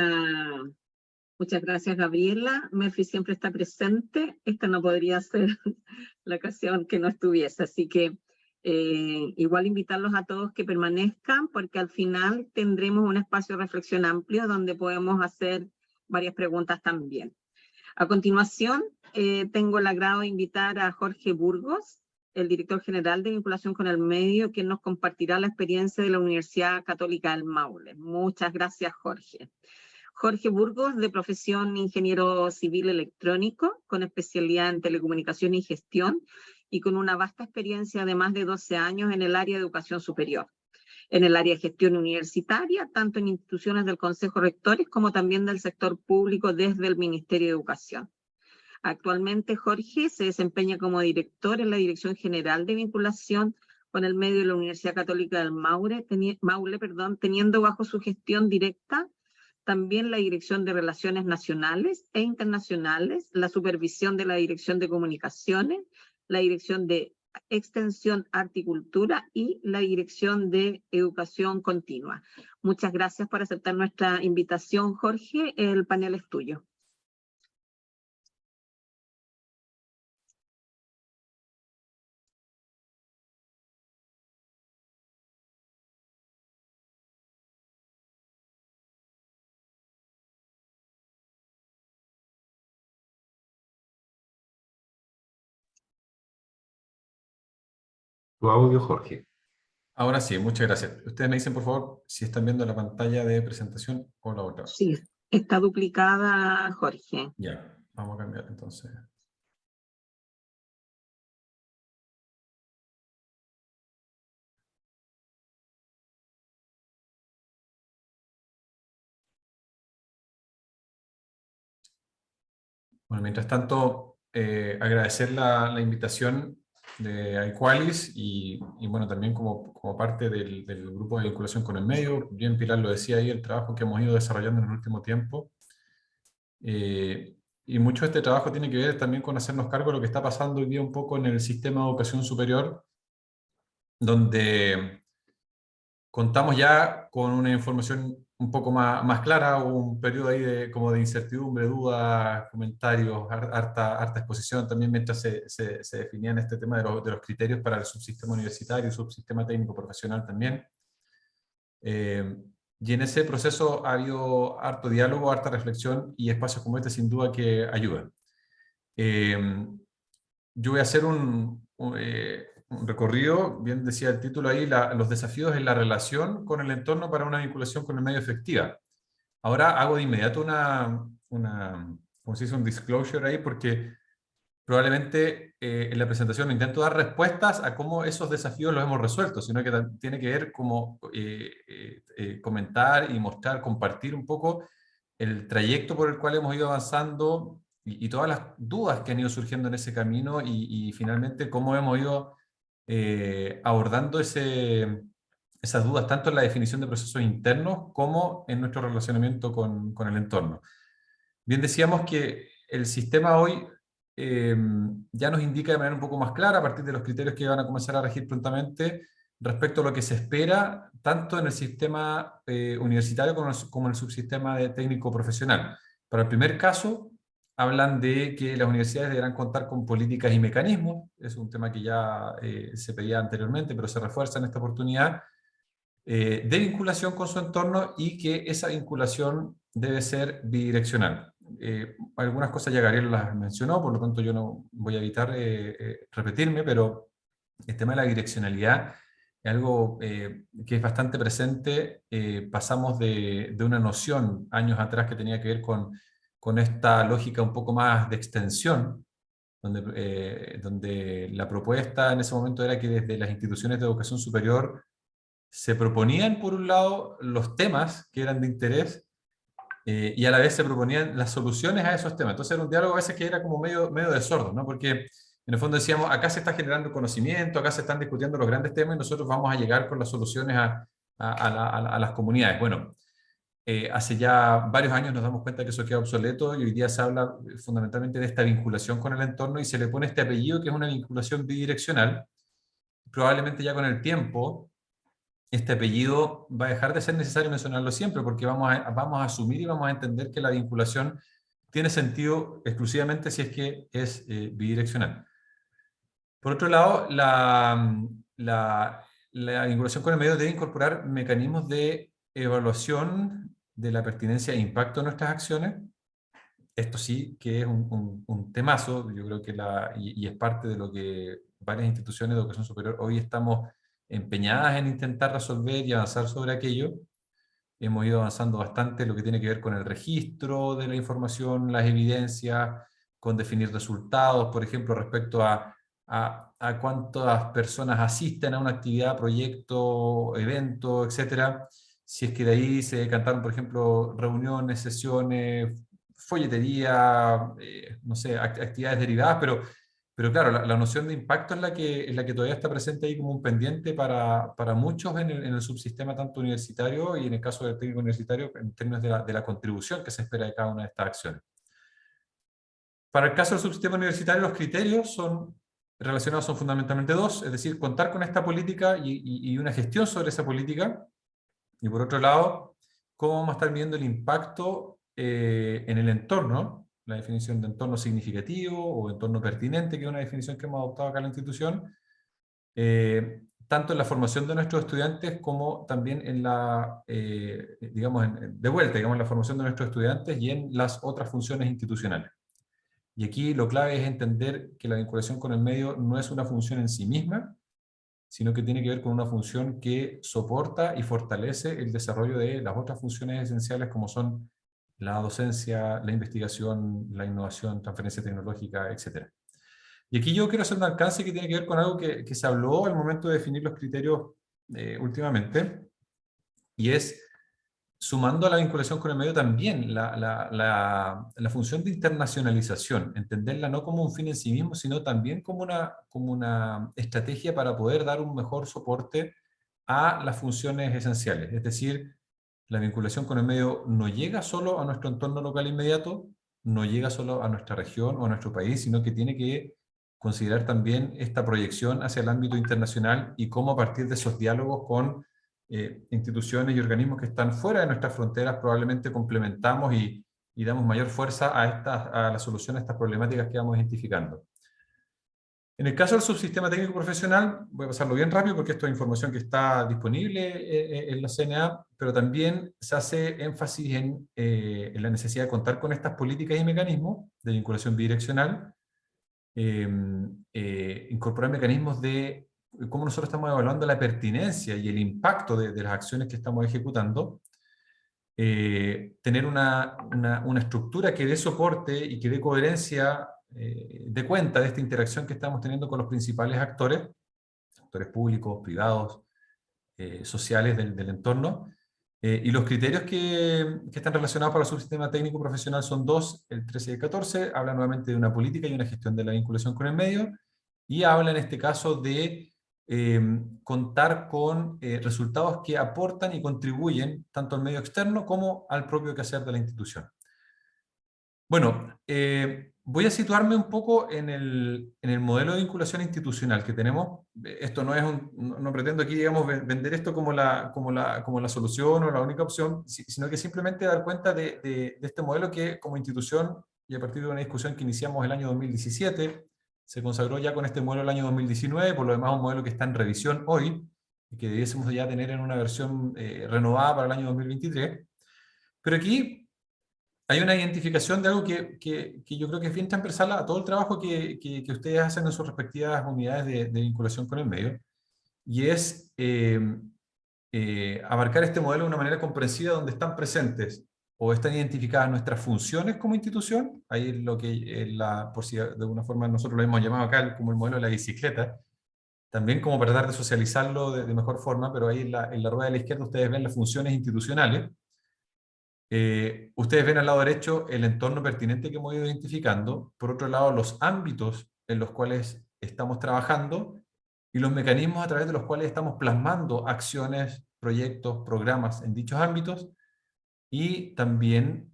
Gabriela. Murphy siempre está presente. Esta no podría ser la ocasión que no estuviese, así que igual invitarlos a todos que permanezcan, porque al final tendremos un espacio de reflexión amplio donde podemos hacer varias preguntas también. A continuación, tengo el agrado de invitar a Jorge Burgos, el director general de vinculación con el medio, quien nos compartirá la experiencia de la Universidad Católica del Maule. Muchas gracias, Jorge. Jorge Burgos, de profesión ingeniero civil electrónico, con especialidad en telecomunicación y gestión, y con una vasta experiencia de más de 12 años en el área de educación superior, en el área de gestión universitaria, tanto en instituciones del Consejo de Rectores como también del sector público desde el Ministerio de Educación. Actualmente Jorge se desempeña como director en la Dirección General de Vinculación con el Medio de la Universidad Católica del Maule, teniendo bajo su gestión directa también la Dirección de Relaciones Nacionales e Internacionales, la supervisión de la Dirección de Comunicaciones, la Dirección de Extensión, Arte y Cultura y la Dirección de Educación Continua. Muchas gracias por aceptar nuestra invitación, Jorge. El panel es tuyo. Tu audio, Jorge. Ahora sí, muchas gracias. Ustedes me dicen, por favor, si están viendo la pantalla de presentación o la otra. Sí, está duplicada, Jorge. Ya, vamos a cambiar entonces. Bueno, mientras tanto, agradecer la invitación de Iqualis y bueno, también como parte del grupo de vinculación con el medio. Bien, Pilar lo decía ahí, el trabajo que hemos ido desarrollando en el último tiempo. Y mucho de este trabajo tiene que ver también con hacernos cargo de lo que está pasando hoy día un poco en el sistema de educación superior, donde contamos ya con una información un poco más clara, un periodo ahí como de incertidumbre, dudas, comentarios, harta exposición también mientras se definían este tema de los criterios para el subsistema universitario y subsistema técnico profesional también. Y en ese proceso ha habido harto diálogo, harta reflexión y espacios como este sin duda que ayudan. Yo voy a hacer un recorrido, bien decía el título ahí, los desafíos en la relación con el entorno para una vinculación con el medio efectiva. Ahora hago de inmediato ¿cómo se dice? Un disclosure ahí, porque probablemente en la presentación no intento dar respuestas a cómo esos desafíos los hemos resuelto, sino que tiene que ver como comentar y mostrar, compartir un poco el trayecto por el cual hemos ido avanzando y todas las dudas que han ido surgiendo en ese camino y finalmente cómo hemos ido abordando esas dudas tanto en la definición de procesos internos como en nuestro relacionamiento con el entorno. Bien decíamos que el sistema hoy ya nos indica de manera un poco más clara, a partir de los criterios que van a comenzar a regir prontamente, respecto a lo que se espera, tanto en el sistema universitario como en el subsistema de técnico profesional. Para el primer caso, hablan de que las universidades deberán contar con políticas y mecanismos, es un tema que ya se pedía anteriormente, pero se refuerza en esta oportunidad, de vinculación con su entorno y que esa vinculación debe ser bidireccional. Algunas cosas ya Gabriel las mencionó, por lo tanto yo no voy a evitar repetirme, pero el tema de la direccionalidad es algo que es bastante presente. Pasamos de una noción años atrás que tenía que ver con esta lógica un poco más de extensión, donde la propuesta en ese momento era que desde las instituciones de educación superior se proponían, por un lado, los temas que eran de interés y a la vez se proponían las soluciones a esos temas. Entonces era un diálogo a veces que era como medio de sordo, ¿no? Porque en el fondo decíamos, acá se está generando conocimiento, acá se están discutiendo los grandes temas y nosotros vamos a llegar con las soluciones a las comunidades. Bueno, hace ya varios años nos damos cuenta que eso queda obsoleto y hoy día se habla fundamentalmente de esta vinculación con el entorno y se le pone este apellido que es una vinculación bidireccional. Probablemente ya con el tiempo este apellido va a dejar de ser necesario mencionarlo siempre, porque vamos a asumir y vamos a entender que la vinculación tiene sentido exclusivamente si es que es bidireccional. Por otro lado, la vinculación con el medio debe incorporar mecanismos de evaluación de la pertinencia e impacto de nuestras acciones. Esto sí que es un temazo, yo creo que y es parte de lo que varias instituciones de educación superior hoy estamos empeñadas en intentar resolver y avanzar sobre aquello. Hemos ido avanzando bastante en lo que tiene que ver con el registro de la información, las evidencias, con definir resultados, por ejemplo, respecto a cuántas personas asisten a una actividad, proyecto, evento, etcétera. Si es que de ahí se decantaron, por ejemplo, reuniones, sesiones, folletería, no sé, actividades derivadas, pero claro, la noción de impacto es la que todavía está presente ahí como un pendiente para muchos en el subsistema tanto universitario y en el caso del técnico universitario en términos de la contribución que se espera de cada una de estas acciones. Para el caso del subsistema universitario, los criterios relacionados son fundamentalmente dos, es decir, contar con esta política y una gestión sobre esa política, y por otro lado, cómo vamos a estar viendo el impacto en el entorno, la definición de entorno significativo o entorno pertinente, que es una definición que hemos adoptado acá en la institución, tanto en la formación de nuestros estudiantes como también en digamos, en la formación de nuestros estudiantes y en las otras funciones institucionales. Y aquí lo clave es entender que la vinculación con el medio no es una función en sí misma, sino que tiene que ver con una función que soporta y fortalece el desarrollo de las otras funciones esenciales como son la docencia, la investigación, la innovación, transferencia tecnológica, etc. Y aquí yo quiero hacer un alcance que tiene que ver con algo que se habló al momento de definir los criterios últimamente, y es, sumando a la vinculación con el medio también, la función de internacionalización, entenderla no como un fin en sí mismo, sino también como una estrategia para poder dar un mejor soporte a las funciones esenciales. Es decir, la vinculación con el medio no llega solo a nuestro entorno local inmediato, no llega solo a nuestra región o a nuestro país, sino que tiene que considerar también esta proyección hacia el ámbito internacional y cómo a partir de esos diálogos con instituciones y organismos que están fuera de nuestras fronteras probablemente complementamos y damos mayor fuerza a la solución a estas problemáticas que vamos identificando. En el caso del subsistema técnico profesional, voy a pasarlo bien rápido porque esto es información que está disponible en la CNA, pero también se hace énfasis en la necesidad de contar con estas políticas y mecanismos de vinculación bidireccional, incorporar mecanismos de cómo nosotros estamos evaluando la pertinencia y el impacto de las acciones que estamos ejecutando, tener una estructura que dé soporte y que dé coherencia, dé cuenta de esta interacción que estamos teniendo con los principales actores públicos, privados, sociales del entorno. Y los criterios que están relacionados para el subsistema técnico profesional son dos, el 13 y el 14, habla nuevamente de una política y una gestión de la vinculación con el medio, y habla en este caso de contar con resultados que aportan y contribuyen tanto al medio externo como al propio quehacer de la institución. Bueno, voy a situarme un poco en el modelo de vinculación institucional que tenemos. Esto no es no pretendo aquí, digamos, vender esto como la solución o la única opción, sino que simplemente dar cuenta de este modelo que como institución, y a partir de una discusión que iniciamos el año 2017, se consagró ya con este modelo el año 2019, por lo demás un modelo que está en revisión hoy, y que debiésemos ya tener en una versión renovada para el año 2023. Pero aquí hay una identificación de algo que yo creo que es bien transversal a todo el trabajo que ustedes hacen en sus respectivas unidades de vinculación con el medio, y es abarcar este modelo de una manera comprensiva donde están presentes o están identificadas nuestras funciones como institución. Ahí es lo que, por si de alguna forma nosotros lo hemos llamado acá como el modelo de la bicicleta, también como para tratar de socializarlo de mejor forma, pero ahí en la rueda de la izquierda ustedes ven las funciones institucionales. Ustedes ven al lado derecho el entorno pertinente que hemos ido identificando, por otro lado los ámbitos en los cuales estamos trabajando y los mecanismos a través de los cuales estamos plasmando acciones, proyectos, programas en dichos ámbitos, y también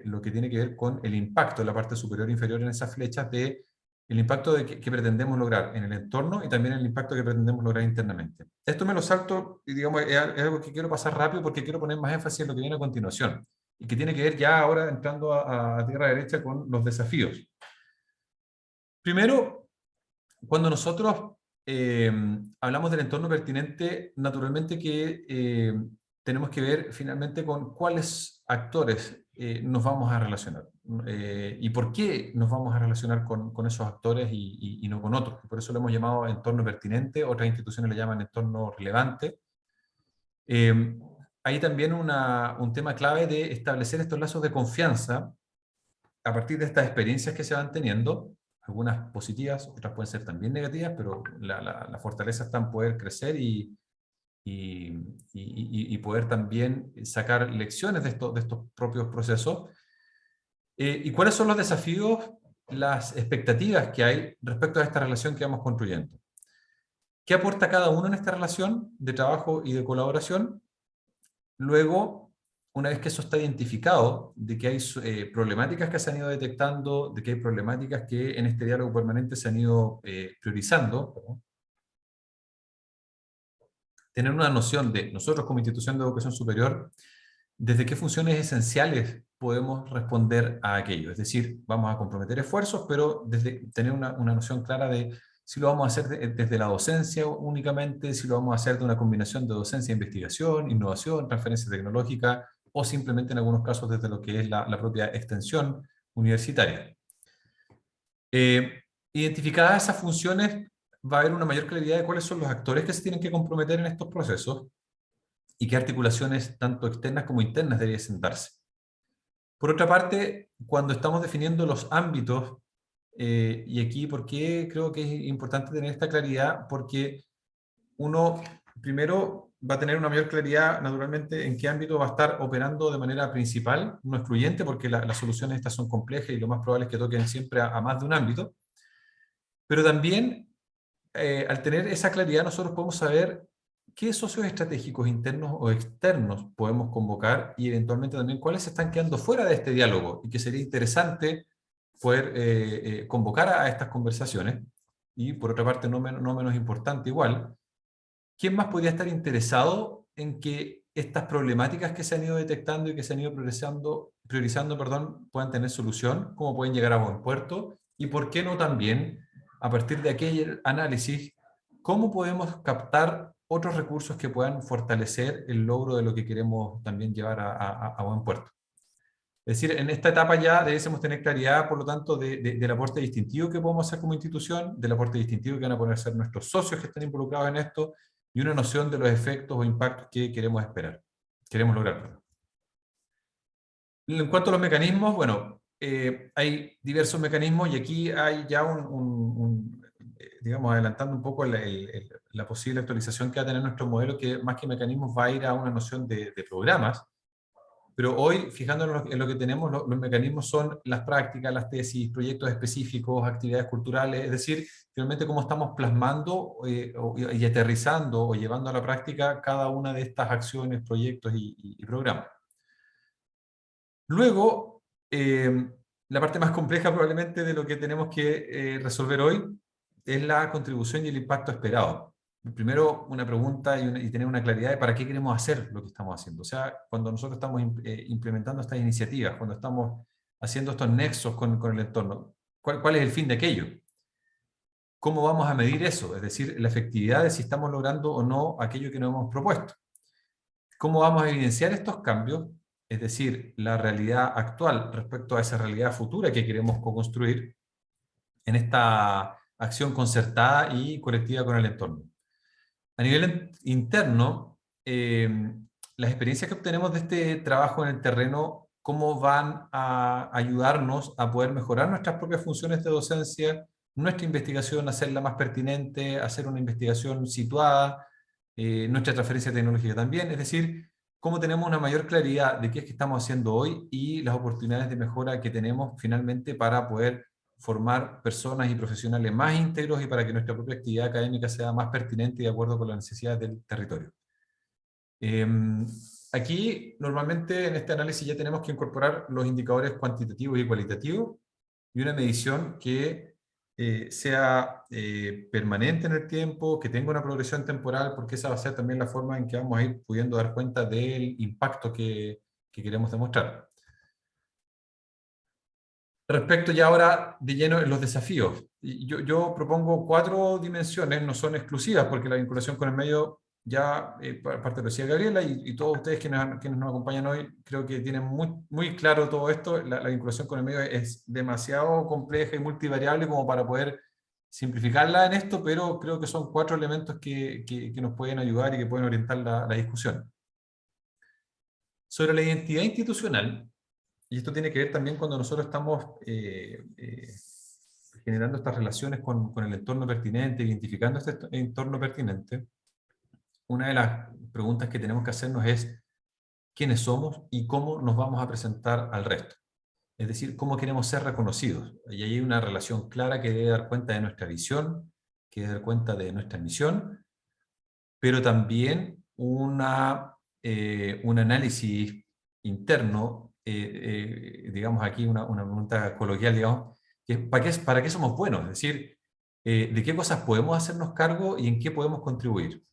lo que tiene que ver con el impacto en la parte superior e inferior en esas flechas de el impacto que pretendemos lograr en el entorno y también el impacto que pretendemos lograr internamente. Esto me lo salto y digamos, es algo que quiero pasar rápido porque quiero poner más énfasis en lo que viene a continuación y que tiene que ver ya ahora entrando a tierra derecha con los desafíos. Primero, cuando nosotros hablamos del entorno pertinente, naturalmente que tenemos que ver finalmente con cuáles actores nos vamos a relacionar y por qué nos vamos a relacionar con esos actores y no con otros. Por eso lo hemos llamado entorno pertinente, otras instituciones le llaman entorno relevante. Hay también un tema clave de establecer estos lazos de confianza a partir de estas experiencias que se van teniendo, algunas positivas, otras pueden ser también negativas, pero la fortaleza está en poder crecer y poder también sacar lecciones de estos propios procesos. ¿Y cuáles son los desafíos, las expectativas que hay respecto a esta relación que vamos construyendo? ¿Qué aporta cada uno en esta relación de trabajo y de colaboración? Luego, una vez que eso está identificado, de que hay problemáticas que se han ido detectando, de que hay problemáticas que en este diálogo permanente se han ido priorizando, tener una noción de nosotros como institución de educación superior, desde qué funciones esenciales podemos responder a aquello. Es decir, vamos a comprometer esfuerzos, pero desde tener una noción clara de si lo vamos a hacer desde la docencia únicamente, si lo vamos a hacer de una combinación de docencia, investigación, innovación, transferencia tecnológica, o simplemente en algunos casos desde lo que es la propia extensión universitaria. Identificadas esas funciones, va a haber una mayor claridad de cuáles son los actores que se tienen que comprometer en estos procesos y qué articulaciones tanto externas como internas deberían darse. Por otra parte, cuando estamos definiendo los ámbitos, y aquí por qué creo que es importante tener esta claridad, porque uno primero va a tener una mayor claridad naturalmente en qué ámbito va a estar operando de manera principal, no excluyente, porque las soluciones estas son complejas y lo más probable es que toquen siempre a más de un ámbito, pero también al tener esa claridad nosotros podemos saber qué socios estratégicos internos o externos podemos convocar y eventualmente también cuáles se están quedando fuera de este diálogo y que sería interesante poder convocar a estas conversaciones. Y por otra parte, no menos importante igual, ¿quién más podría estar interesado en que estas problemáticas que se han ido detectando y que se han ido priorizando, puedan tener solución, cómo pueden llegar a buen puerto? Y por qué no también, a partir de aquel análisis, cómo podemos captar otros recursos que puedan fortalecer el logro de lo que queremos también llevar a buen puerto. Es decir, en esta etapa ya debemos tener claridad, por lo tanto, del aporte distintivo que podemos hacer como institución, del aporte distintivo que van a poder ser nuestros socios que están involucrados en esto, y una noción de los efectos o impactos que queremos lograr. Perdón. En cuanto a los mecanismos, bueno, hay diversos mecanismos y aquí hay ya digamos, adelantando un poco la posible actualización que va a tener nuestro modelo, que más que mecanismos va a ir a una noción de programas. Pero hoy, fijándonos en lo que tenemos, los mecanismos son las prácticas, las tesis, proyectos específicos, actividades culturales, es decir, finalmente cómo estamos plasmando y aterrizando o llevando a la práctica cada una de estas acciones, proyectos y programas. Luego, la parte más compleja probablemente de lo que tenemos que resolver hoy es la contribución y el impacto esperado. Primero, una pregunta y tener una claridad de para qué queremos hacer lo que estamos haciendo. O sea, cuando nosotros estamos implementando estas iniciativas, cuando estamos haciendo estos nexos con el entorno, ¿cuál es el fin de aquello? ¿Cómo vamos a medir eso? Es decir, la efectividad de si estamos logrando o no aquello que nos hemos propuesto. ¿Cómo vamos a evidenciar estos cambios? Es decir, la realidad actual respecto a esa realidad futura que queremos co-construir en esta acción concertada y colectiva con el entorno. A nivel interno, las experiencias que obtenemos de este trabajo en el terreno, cómo van a ayudarnos a poder mejorar nuestras propias funciones de docencia, nuestra investigación, hacerla más pertinente, hacer una investigación situada, nuestra transferencia tecnológica también, es decir, cómo tenemos una mayor claridad de qué es que estamos haciendo hoy y las oportunidades de mejora que tenemos finalmente para poder formar personas y profesionales más íntegros y para que nuestra propia actividad académica sea más pertinente y de acuerdo con las necesidades del territorio. Aquí, normalmente, en este análisis ya tenemos que incorporar los indicadores cuantitativos y cualitativos y una medición que sea permanente en el tiempo, que tenga una progresión temporal, porque esa va a ser también la forma en que vamos a ir pudiendo dar cuenta del impacto que queremos demostrar. Respecto ya ahora de lleno en los desafíos, yo propongo 4 dimensiones, no son exclusivas, porque la vinculación con el medio ya, parte de lo que decía Gabriela, y todos ustedes quienes nos acompañan hoy, creo que tienen muy claro todo esto. La vinculación con el medio es demasiado compleja y multivariable como para poder simplificarla en esto, pero creo que son 4 elementos que nos pueden ayudar y que pueden orientar la discusión. Sobre la identidad institucional, y esto tiene que ver también cuando nosotros estamos generando estas relaciones con el entorno pertinente, identificando este entorno pertinente, una de las preguntas que tenemos que hacernos es quiénes somos y cómo nos vamos a presentar al resto. Es decir, cómo queremos ser reconocidos. Y ahí hay una relación clara que debe dar cuenta de nuestra visión, que debe dar cuenta de nuestra misión, pero también un análisis interno, digamos aquí una pregunta coloquial, digamos, que es ¿para qué somos buenos? Es decir, ¿de qué cosas podemos hacernos cargo y en qué podemos contribuir?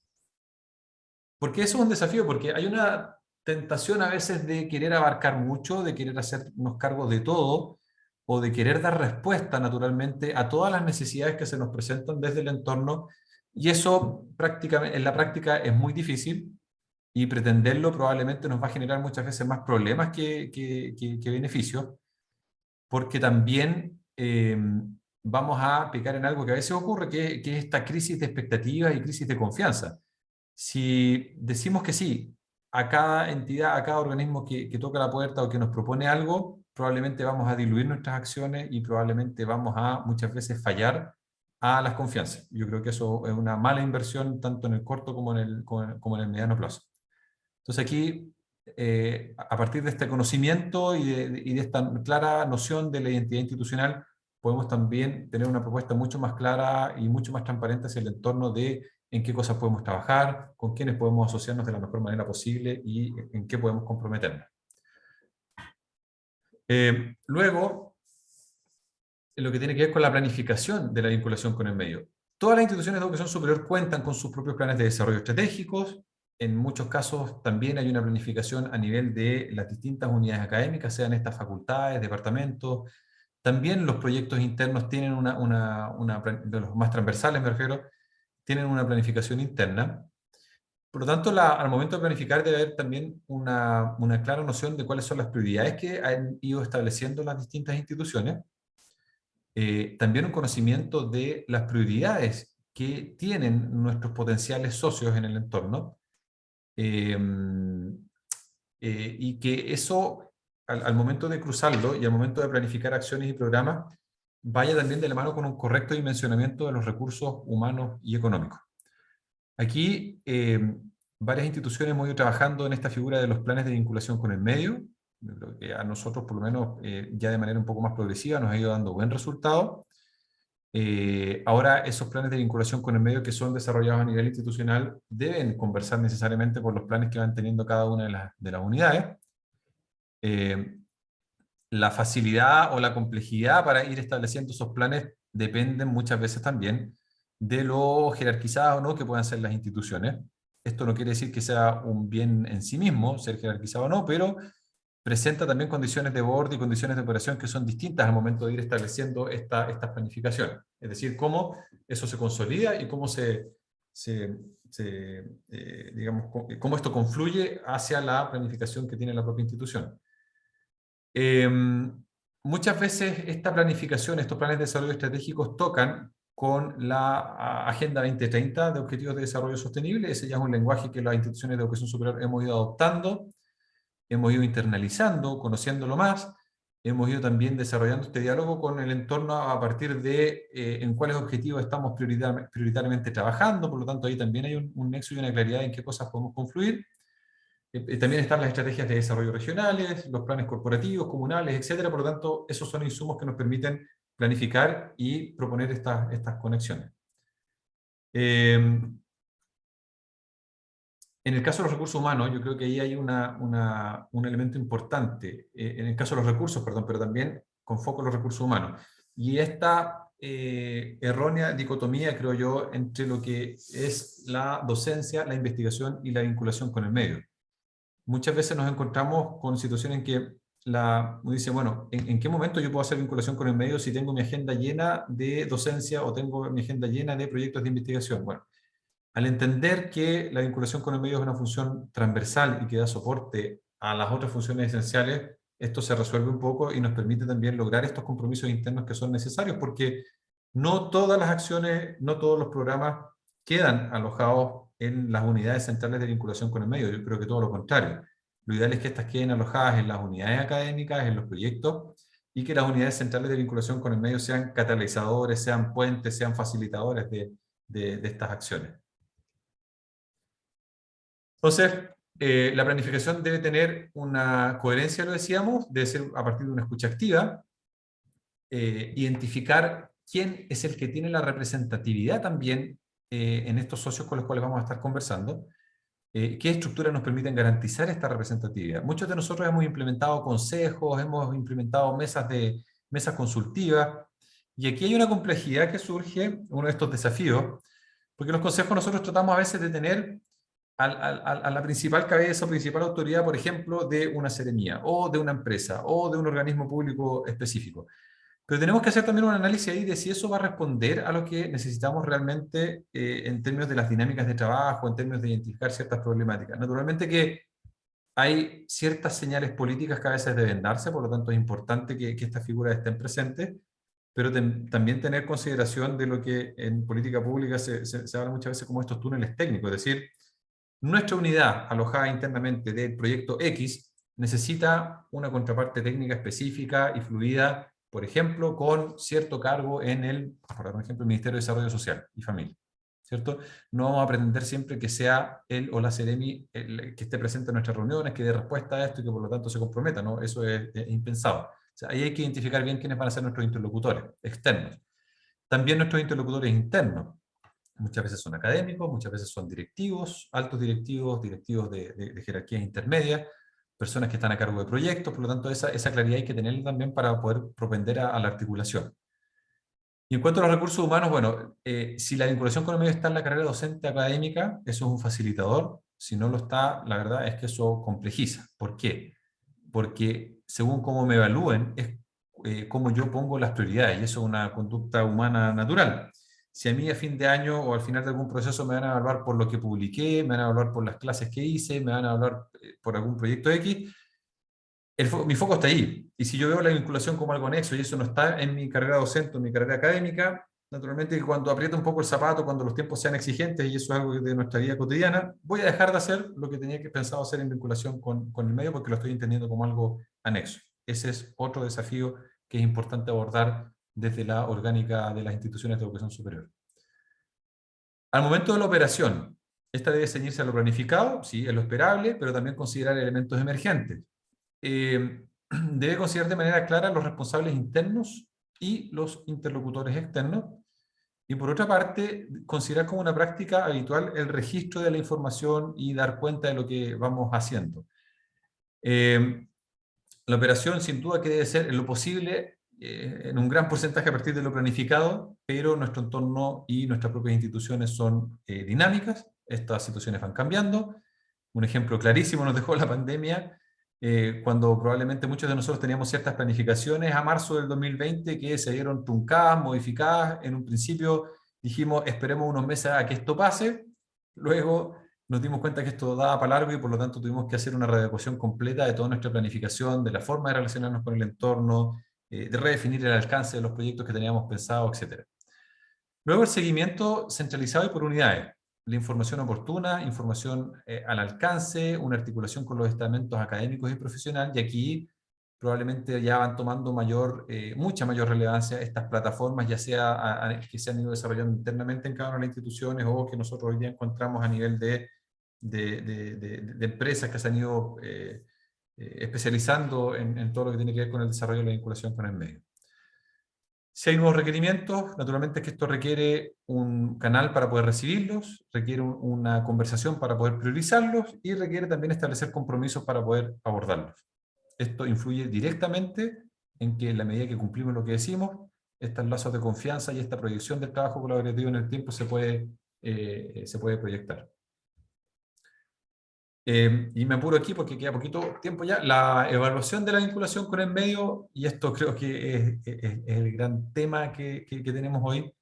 Porque eso es un desafío, porque hay una tentación a veces de querer abarcar mucho, de querer hacernos cargo de todo, o de querer dar respuesta naturalmente a todas las necesidades que se nos presentan desde el entorno, y eso prácticamente, en la práctica es muy difícil, y pretenderlo probablemente nos va a generar muchas veces más problemas que beneficios, porque también vamos a pecar en algo que a veces ocurre, que es esta crisis de expectativas y crisis de confianza. Si decimos que sí a cada entidad, a cada organismo que toca la puerta o que nos propone algo, probablemente vamos a diluir nuestras acciones y probablemente vamos a muchas veces fallar a las confianzas. Yo creo que eso es una mala inversión tanto en el corto como en el mediano plazo. Entonces aquí, a partir de este conocimiento y de esta clara noción de la identidad institucional, podemos también tener una propuesta mucho más clara y mucho más transparente hacia el entorno de en qué cosas podemos trabajar, con quiénes podemos asociarnos de la mejor manera posible y en qué podemos comprometernos. Luego, lo que tiene que ver con la planificación de la vinculación con el medio. Todas las instituciones de educación superior cuentan con sus propios planes de desarrollo estratégicos. En muchos casos también hay una planificación a nivel de las distintas unidades académicas, sean estas facultades, departamentos. También los proyectos internos tienen de los más transversales, me refiero, tienen una planificación interna. Por lo tanto, al momento de planificar debe haber también una clara noción de cuáles son las prioridades que han ido estableciendo las distintas instituciones. También un conocimiento de las prioridades que tienen nuestros potenciales socios en el entorno, y que eso, al momento de cruzarlo y al momento de planificar acciones y programas, vaya también de la mano con un correcto dimensionamiento de los recursos humanos y económicos. Aquí, varias instituciones hemos ido trabajando en esta figura de los planes de vinculación con el medio. Yo creo que a nosotros, por lo menos, ya de manera un poco más progresiva, nos ha ido dando buen resultado. Ahora, esos planes de vinculación con el medio que son desarrollados a nivel institucional deben conversar necesariamente con los planes que van teniendo cada una de las unidades. La facilidad o la complejidad para ir estableciendo esos planes dependen muchas veces también de lo jerarquizadas o no que puedan ser las instituciones. Esto no quiere decir que sea un bien en sí mismo, ser jerarquizado o no, pero presenta también condiciones de borde y condiciones de operación que son distintas al momento de ir estableciendo estas planificaciones. Es decir, cómo eso se consolida y cómo digamos, cómo esto confluye hacia la planificación que tiene la propia institución. Muchas veces esta planificación, estos planes de desarrollo estratégicos tocan con la Agenda 2030 de Objetivos de Desarrollo Sostenible. Ese ya es un lenguaje que las instituciones de educación superior hemos ido adoptando, hemos ido internalizando, conociéndolo más, hemos ido también desarrollando este diálogo con el entorno a partir de en cuáles objetivos estamos prioritariamente trabajando. Por lo tanto, ahí también hay un nexo y una claridad en qué cosas podemos confluir. También están las estrategias de desarrollo regionales, los planes corporativos, comunales, etcétera. Por lo tanto, esos son insumos que nos permiten planificar y proponer estas conexiones. En el caso de los recursos humanos, yo creo que ahí hay un elemento importante, en el caso de los recursos, perdón, pero también con foco en los recursos humanos. Y esta errónea dicotomía, creo yo, entre lo que es la docencia, la investigación y la vinculación con el medio. Muchas veces nos encontramos con situaciones en que uno dice, bueno, ¿en qué momento yo puedo hacer vinculación con el medio si tengo mi agenda llena de docencia o tengo mi agenda llena de proyectos de investigación? Bueno, al entender que la vinculación con el medio es una función transversal y que da soporte a las otras funciones esenciales, esto se resuelve un poco y nos permite también lograr estos compromisos internos que son necesarios, porque no todas las acciones, no todos los programas quedan alojados en las unidades centrales de vinculación con el medio. Yo creo que todo lo contrario. Lo ideal es que estas queden alojadas en las unidades académicas, en los proyectos, y que las unidades centrales de vinculación con el medio sean catalizadores, sean puentes, sean facilitadores de estas acciones. Entonces, la planificación debe tener una coherencia, lo decíamos, debe ser a partir de una escucha activa, identificar quién es el que tiene la representatividad también en estos socios con los cuales vamos a estar conversando, qué estructuras nos permiten garantizar esta representatividad. Muchos de nosotros hemos implementado consejos, hemos implementado mesas consultivas, y aquí hay una complejidad que surge, uno de estos desafíos, porque los consejos nosotros tratamos a veces de tener a la principal cabeza o principal autoridad, por ejemplo, de una seremía, o de una empresa, o de un organismo público específico. Pero tenemos que hacer también un análisis ahí de si eso va a responder a lo que necesitamos realmente en términos de las dinámicas de trabajo, en términos de identificar ciertas problemáticas. Naturalmente que hay ciertas señales políticas que a veces deben darse, por lo tanto es importante que estas figuras estén presentes, pero también tener consideración de lo que en política pública se habla muchas veces como estos túneles técnicos, es decir, nuestra unidad alojada internamente del proyecto X necesita una contraparte técnica específica y fluida, por ejemplo, con cierto cargo en por ejemplo, el Ministerio de Desarrollo Social y Familia, ¿cierto? No vamos a pretender siempre que sea él o la Seremi que esté presente en nuestras reuniones, que dé respuesta a esto y que por lo tanto se comprometa, ¿no? Eso es impensado. O sea, ahí hay que identificar bien quiénes van a ser nuestros interlocutores externos. También nuestros interlocutores internos. Muchas veces son académicos, muchas veces son directivos, altos directivos, directivos de jerarquías intermedias, personas que están a cargo de proyectos, por lo tanto esa claridad hay que tenerla también para poder propender a la articulación. Y en cuanto a los recursos humanos, bueno, si la vinculación con el medio está en la carrera docente académica, eso es un facilitador. Si no lo está, la verdad es que eso complejiza. ¿Por qué? Porque según cómo me evalúen, es cómo yo pongo las prioridades, y eso es una conducta humana natural. Si a mí a fin de año o al final de algún proceso me van a evaluar por lo que publiqué, me van a evaluar por las clases que hice, me van a evaluar por algún proyecto X, mi foco está ahí. Y si yo veo la vinculación como algo anexo y eso no está en mi carrera docente, en mi carrera académica, naturalmente cuando aprieta un poco el zapato, cuando los tiempos sean exigentes, y eso es algo de nuestra vida cotidiana, voy a dejar de hacer lo que tenía pensado hacer en vinculación con el medio porque lo estoy entendiendo como algo anexo. Ese es otro desafío que es importante abordar desde la orgánica de las instituciones de educación superior. Al momento de la operación, esta debe ceñirse a lo planificado, sí, es lo esperable, pero también considerar elementos emergentes. Debe considerar de manera clara los responsables internos y los interlocutores externos, y por otra parte, considerar como una práctica habitual el registro de la información y dar cuenta de lo que vamos haciendo. La operación sin duda que debe ser en lo posible, en un gran porcentaje a partir de lo planificado, pero nuestro entorno y nuestras propias instituciones son dinámicas, estas situaciones van cambiando. Un ejemplo clarísimo nos dejó la pandemia, cuando probablemente muchos de nosotros teníamos ciertas planificaciones a marzo del 2020 que se vieron truncadas, modificadas. En un principio dijimos, esperemos unos meses a que esto pase, luego nos dimos cuenta que esto daba para largo y por lo tanto tuvimos que hacer una readecuación completa de toda nuestra planificación, de la forma de relacionarnos con el entorno, de redefinir el alcance de los proyectos que teníamos pensado, etc. Luego el seguimiento centralizado y por unidades. La información oportuna, información al alcance, una articulación con los estamentos académicos y profesionales, y aquí probablemente ya van tomando mucha mayor relevancia estas plataformas, ya sea que se han ido desarrollando internamente en cada una de las instituciones o que nosotros hoy día encontramos a nivel de empresas que se han ido especializando en todo lo que tiene que ver con el desarrollo de la vinculación con el medio. Si hay nuevos requerimientos, naturalmente es que esto requiere un canal para poder recibirlos, requiere una conversación para poder priorizarlos y requiere también establecer compromisos para poder abordarlos. Esto influye directamente en que en la medida que cumplimos lo que decimos, estos lazos de confianza y esta proyección del trabajo colaborativo en el tiempo se puede proyectar. Y me apuro aquí porque queda poquito tiempo ya. La evaluación de la vinculación con el medio, y esto creo que es el gran tema que tenemos hoy.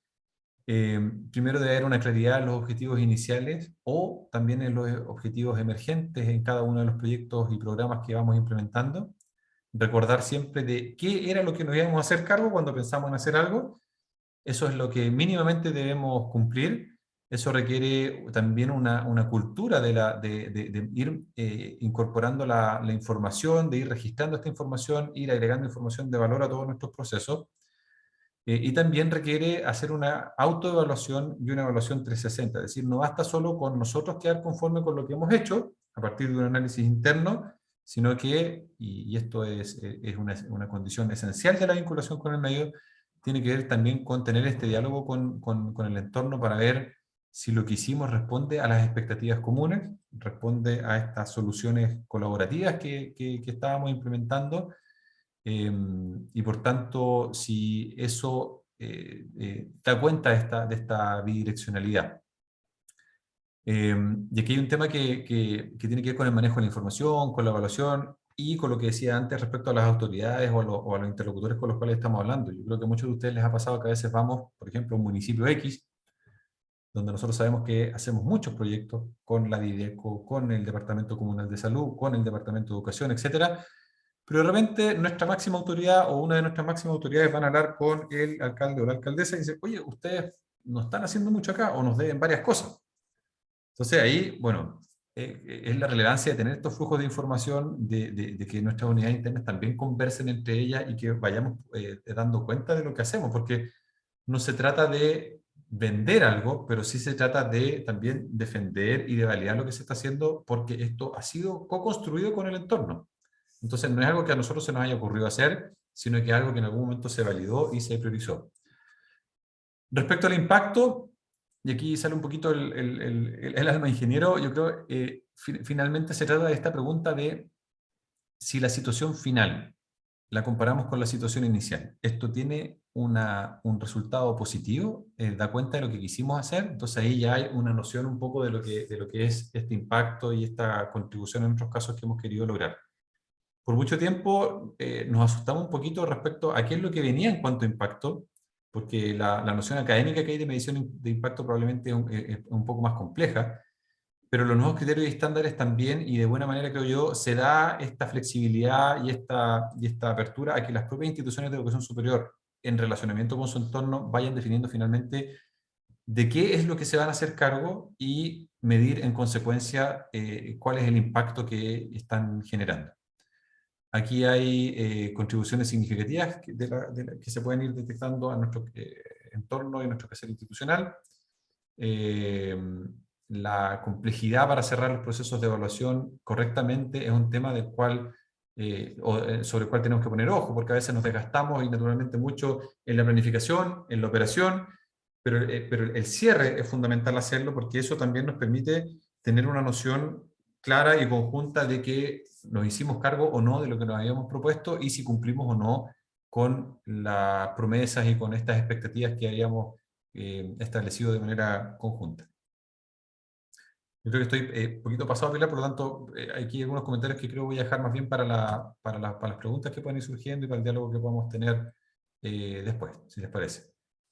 Primero debe haber una claridad en los objetivos iniciales o también en los objetivos emergentes en cada uno de los proyectos y programas que vamos implementando. Recordar siempre de qué era lo que nos íbamos a hacer cargo cuando pensamos en hacer algo. Eso es lo que mínimamente debemos cumplir. Eso requiere también una cultura de ir incorporando la información, de ir registrando esta información, ir agregando información de valor a todos nuestros procesos. Y también requiere hacer una autoevaluación y una evaluación 360. Es decir, no basta solo con nosotros quedar conforme con lo que hemos hecho a partir de un análisis interno, sino que, y esto es una condición esencial de la vinculación con el medio, tiene que ver también con tener este diálogo con el entorno para ver si lo que hicimos responde a las expectativas comunes, responde a estas soluciones colaborativas que estábamos implementando, y por tanto si eso da cuenta de esta bidireccionalidad. Y aquí hay un tema que tiene que ver con el manejo de la información, con la evaluación y con lo que decía antes respecto a las autoridades o a los interlocutores con los cuales estamos hablando. Yo creo que a muchos de ustedes les ha pasado que a veces vamos, por ejemplo, a un municipio X, donde nosotros sabemos que hacemos muchos proyectos con la DIDECO, con el Departamento Comunal de Salud, con el Departamento de Educación, etcétera, pero de repente nuestra máxima autoridad o una de nuestras máximas autoridades van a hablar con el alcalde o la alcaldesa y dicen, oye, ustedes no están haciendo mucho acá o nos deben varias cosas. Entonces ahí, bueno, es la relevancia de tener estos flujos de información, de que nuestras unidades internas también conversen entre ellas y que vayamos dando cuenta de lo que hacemos, porque no se trata de vender algo, pero sí se trata de también defender y de validar lo que se está haciendo, porque esto ha sido co-construido con el entorno. Entonces no es algo que a nosotros se nos haya ocurrido hacer, sino que es algo que en algún momento se validó y se priorizó. Respecto al impacto, y aquí sale un poquito el alma ingeniero, yo creo que finalmente se trata de esta pregunta de si la situación final la comparamos con la situación inicial. ¿Esto tiene un resultado positivo? ¿Da cuenta de lo que quisimos hacer? Entonces ahí ya hay una noción un poco de lo que es este impacto y esta contribución en otros casos que hemos querido lograr. Por mucho tiempo nos asustamos un poquito respecto a qué es lo que venía en cuanto a impacto, porque la noción académica que hay de medición de impacto probablemente es un poco más compleja, pero los nuevos criterios y estándares también, y de buena manera creo yo, se da esta flexibilidad y esta apertura a que las propias instituciones de educación superior en relacionamiento con su entorno vayan definiendo finalmente de qué es lo que se van a hacer cargo y medir en consecuencia cuál es el impacto que están generando. Aquí hay contribuciones significativas que se pueden ir detectando a nuestro entorno y nuestro quehacer institucional. La complejidad para cerrar los procesos de evaluación correctamente es un tema del cual, sobre el cual tenemos que poner ojo, porque a veces nos desgastamos y naturalmente mucho en la planificación, en la operación, pero el cierre es fundamental hacerlo porque eso también nos permite tener una noción clara y conjunta de que nos hicimos cargo o no de lo que nos habíamos propuesto y si cumplimos o no con las promesas y con estas expectativas que habíamos establecido de manera conjunta. Yo creo que estoy un poquito pasado, Pilar, por lo tanto, aquí hay algunos comentarios que creo voy a dejar más bien para las preguntas que pueden ir surgiendo y para el diálogo que podamos tener después, si les parece.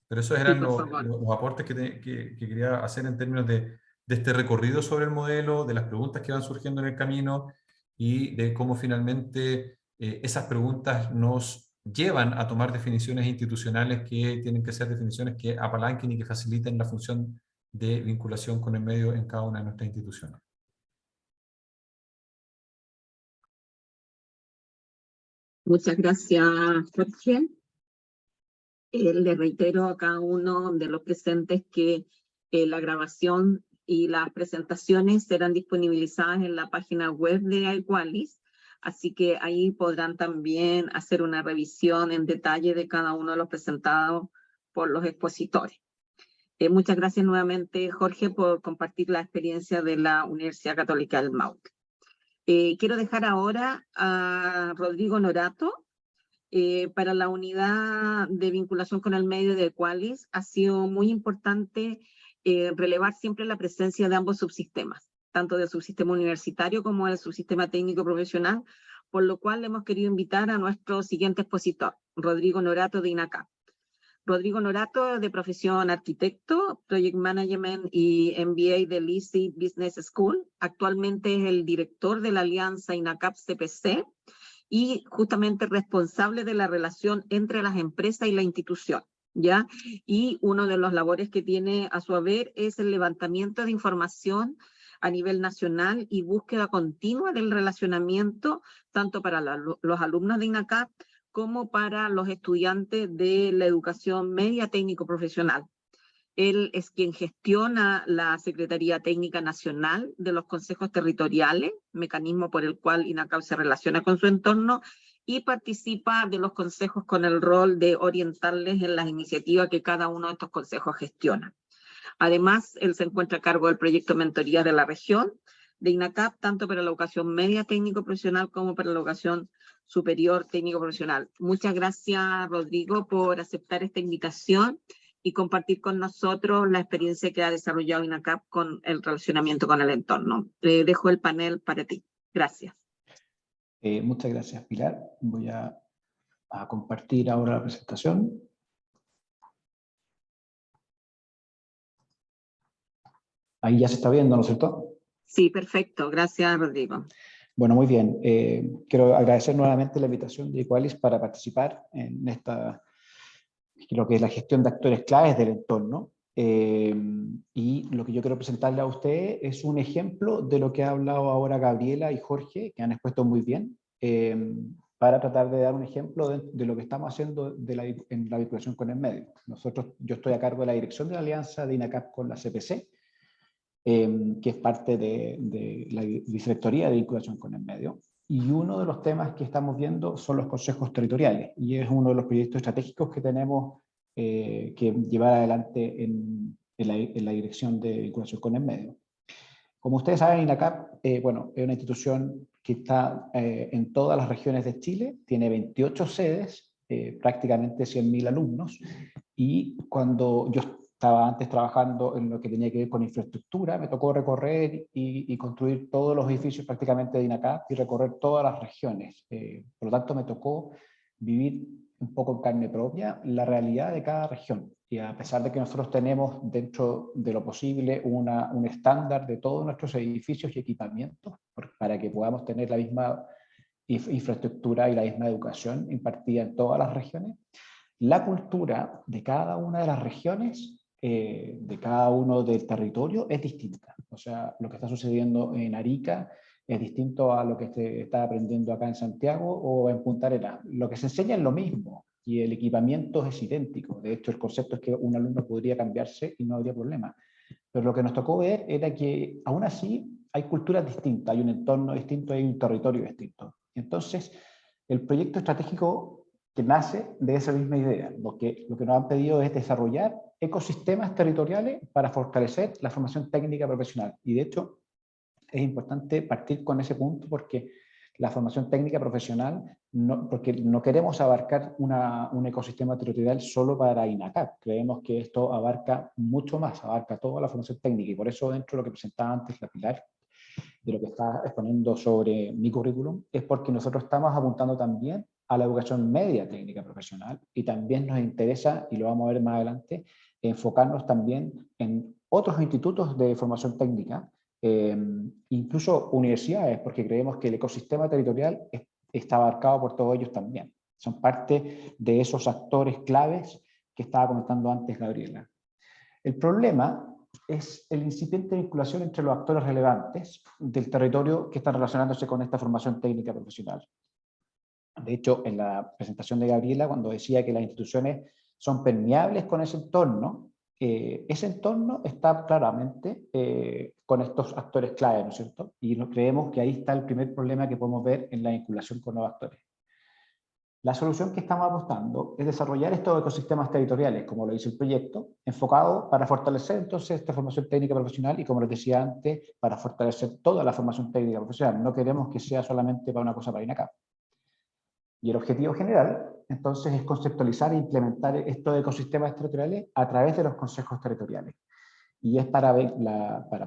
Pero esos Sí, eran por favor. los aportes que quería hacer en términos de este recorrido sobre el modelo, de las preguntas que van surgiendo en el camino y de cómo finalmente esas preguntas nos llevan a tomar definiciones institucionales que tienen que ser definiciones que apalanquen y que faciliten la función de vinculación con el medio en cada una de nuestras instituciones. Muchas gracias, Jorge. Le reitero a cada uno de los presentes que la grabación y las presentaciones serán disponibilizadas en la página web de Equalis, así que ahí podrán también hacer una revisión en detalle de cada uno de los presentados por los expositores. Muchas gracias nuevamente, Jorge, por compartir la experiencia de la Universidad Católica del Maule. Quiero dejar ahora a Rodrigo Norato, para la unidad de vinculación con el medio de Equalis. Ha sido muy importante relevar siempre la presencia de ambos subsistemas, tanto del subsistema universitario como del subsistema técnico profesional, por lo cual hemos querido invitar a nuestro siguiente expositor, Rodrigo Norato de INACAP. Rodrigo Norato, de profesión arquitecto, Project Management y MBA de LISI Business School. Actualmente es el director de la alianza INACAP-CPC, y justamente responsable de la relación entre las empresas y la institución, ¿ya? Y uno de los labores que tiene a su haber es el levantamiento de información a nivel nacional y búsqueda continua del relacionamiento, tanto para los alumnos de INACAP como para los estudiantes de la educación media técnico-profesional. Él es quien gestiona la Secretaría Técnica Nacional de los Consejos Territoriales, mecanismo por el cual INACAP se relaciona con su entorno, y participa de los consejos con el rol de orientarles en las iniciativas que cada uno de estos consejos gestiona. Además, él se encuentra a cargo del proyecto Mentoría de la Región de INACAP, tanto para la educación media técnico-profesional como para la educación superior técnico-profesional. Muchas gracias, Rodrigo, por aceptar esta invitación y compartir con nosotros la experiencia que ha desarrollado INACAP con el relacionamiento con el entorno. Dejo el panel para ti. Gracias. Muchas gracias, Pilar. Voy a compartir ahora la presentación. Ahí ya se está viendo, ¿no es cierto? Sí, perfecto. Gracias, Rodrigo. Bueno, muy bien. Quiero agradecer nuevamente la invitación de Equalis para participar en lo que es la gestión de actores claves del entorno. Y lo que yo quiero presentarle a usted es un ejemplo de lo que ha hablado ahora Gabriela y Jorge, que han expuesto muy bien, para tratar de dar un ejemplo de lo que estamos haciendo en la vinculación con el medio. Yo estoy a cargo de la dirección de la alianza de INACAP con la CPC, que es parte de la Vicerrectoría de Vinculación con el Medio. Y uno de los temas que estamos viendo son los consejos territoriales, y es uno de los proyectos estratégicos que tenemos que llevar adelante en la dirección de vinculación con el medio. Como ustedes saben, INACAP bueno, es una institución que está en todas las regiones de Chile, tiene 28 sedes, prácticamente 100.000 alumnos, y cuando yo estaba antes trabajando en lo que tenía que ver con infraestructura, me tocó recorrer y construir todos los edificios prácticamente de INACAP y recorrer todas las regiones. Por lo tanto, me tocó vivir un poco en carne propia la realidad de cada región. Y a pesar de que nosotros tenemos dentro de lo posible un estándar de todos nuestros edificios y equipamientos para que podamos tener la misma infraestructura y la misma educación impartida en todas las regiones, la cultura de cada una de las regiones, de cada uno del territorio, es distinta. O sea, lo que está sucediendo en Arica es distinto a lo que se está aprendiendo acá en Santiago o en Punta Arenas. Lo que se enseña es lo mismo y el equipamiento es idéntico. De hecho, el concepto es que un alumno podría cambiarse y no habría problema. Pero lo que nos tocó ver era que aún así hay culturas distintas, hay un entorno distinto, hay un territorio distinto. Entonces, el proyecto estratégico que nace de esa misma idea, lo que nos han pedido es desarrollar ecosistemas territoriales para fortalecer la formación técnica profesional. Y de hecho, es importante partir con ese punto porque la formación técnica profesional, porque no queremos abarcar un ecosistema territorial solo para INACAP. Creemos que esto abarca mucho más, abarca toda la formación técnica y por eso dentro de lo que presentaba antes la Pilar, de lo que está exponiendo sobre mi currículum, es porque nosotros estamos apuntando también a la educación media técnica profesional y también nos interesa, y lo vamos a ver más adelante, enfocarnos también en otros institutos de formación técnica, incluso universidades, porque creemos que el ecosistema territorial está abarcado por todos ellos también. Son parte de esos actores claves que estaba comentando antes Gabriela. El problema es el incipiente vinculación entre los actores relevantes del territorio que están relacionándose con esta formación técnica profesional. De hecho, en la presentación de Gabriela, cuando decía que las instituciones son permeables con ese entorno está claramente con estos actores clave, ¿no es cierto? Y nos creemos que ahí está el primer problema que podemos ver en la vinculación con los actores. La solución que estamos apostando es desarrollar estos ecosistemas territoriales, como lo dice el proyecto, enfocado para fortalecer entonces esta formación técnica profesional y, como les decía antes, para fortalecer toda la formación técnica profesional. No queremos que sea solamente para una cosa para INACAP. Y el objetivo general, entonces, es conceptualizar e implementar estos ecosistemas territoriales a través de los consejos territoriales. Y es para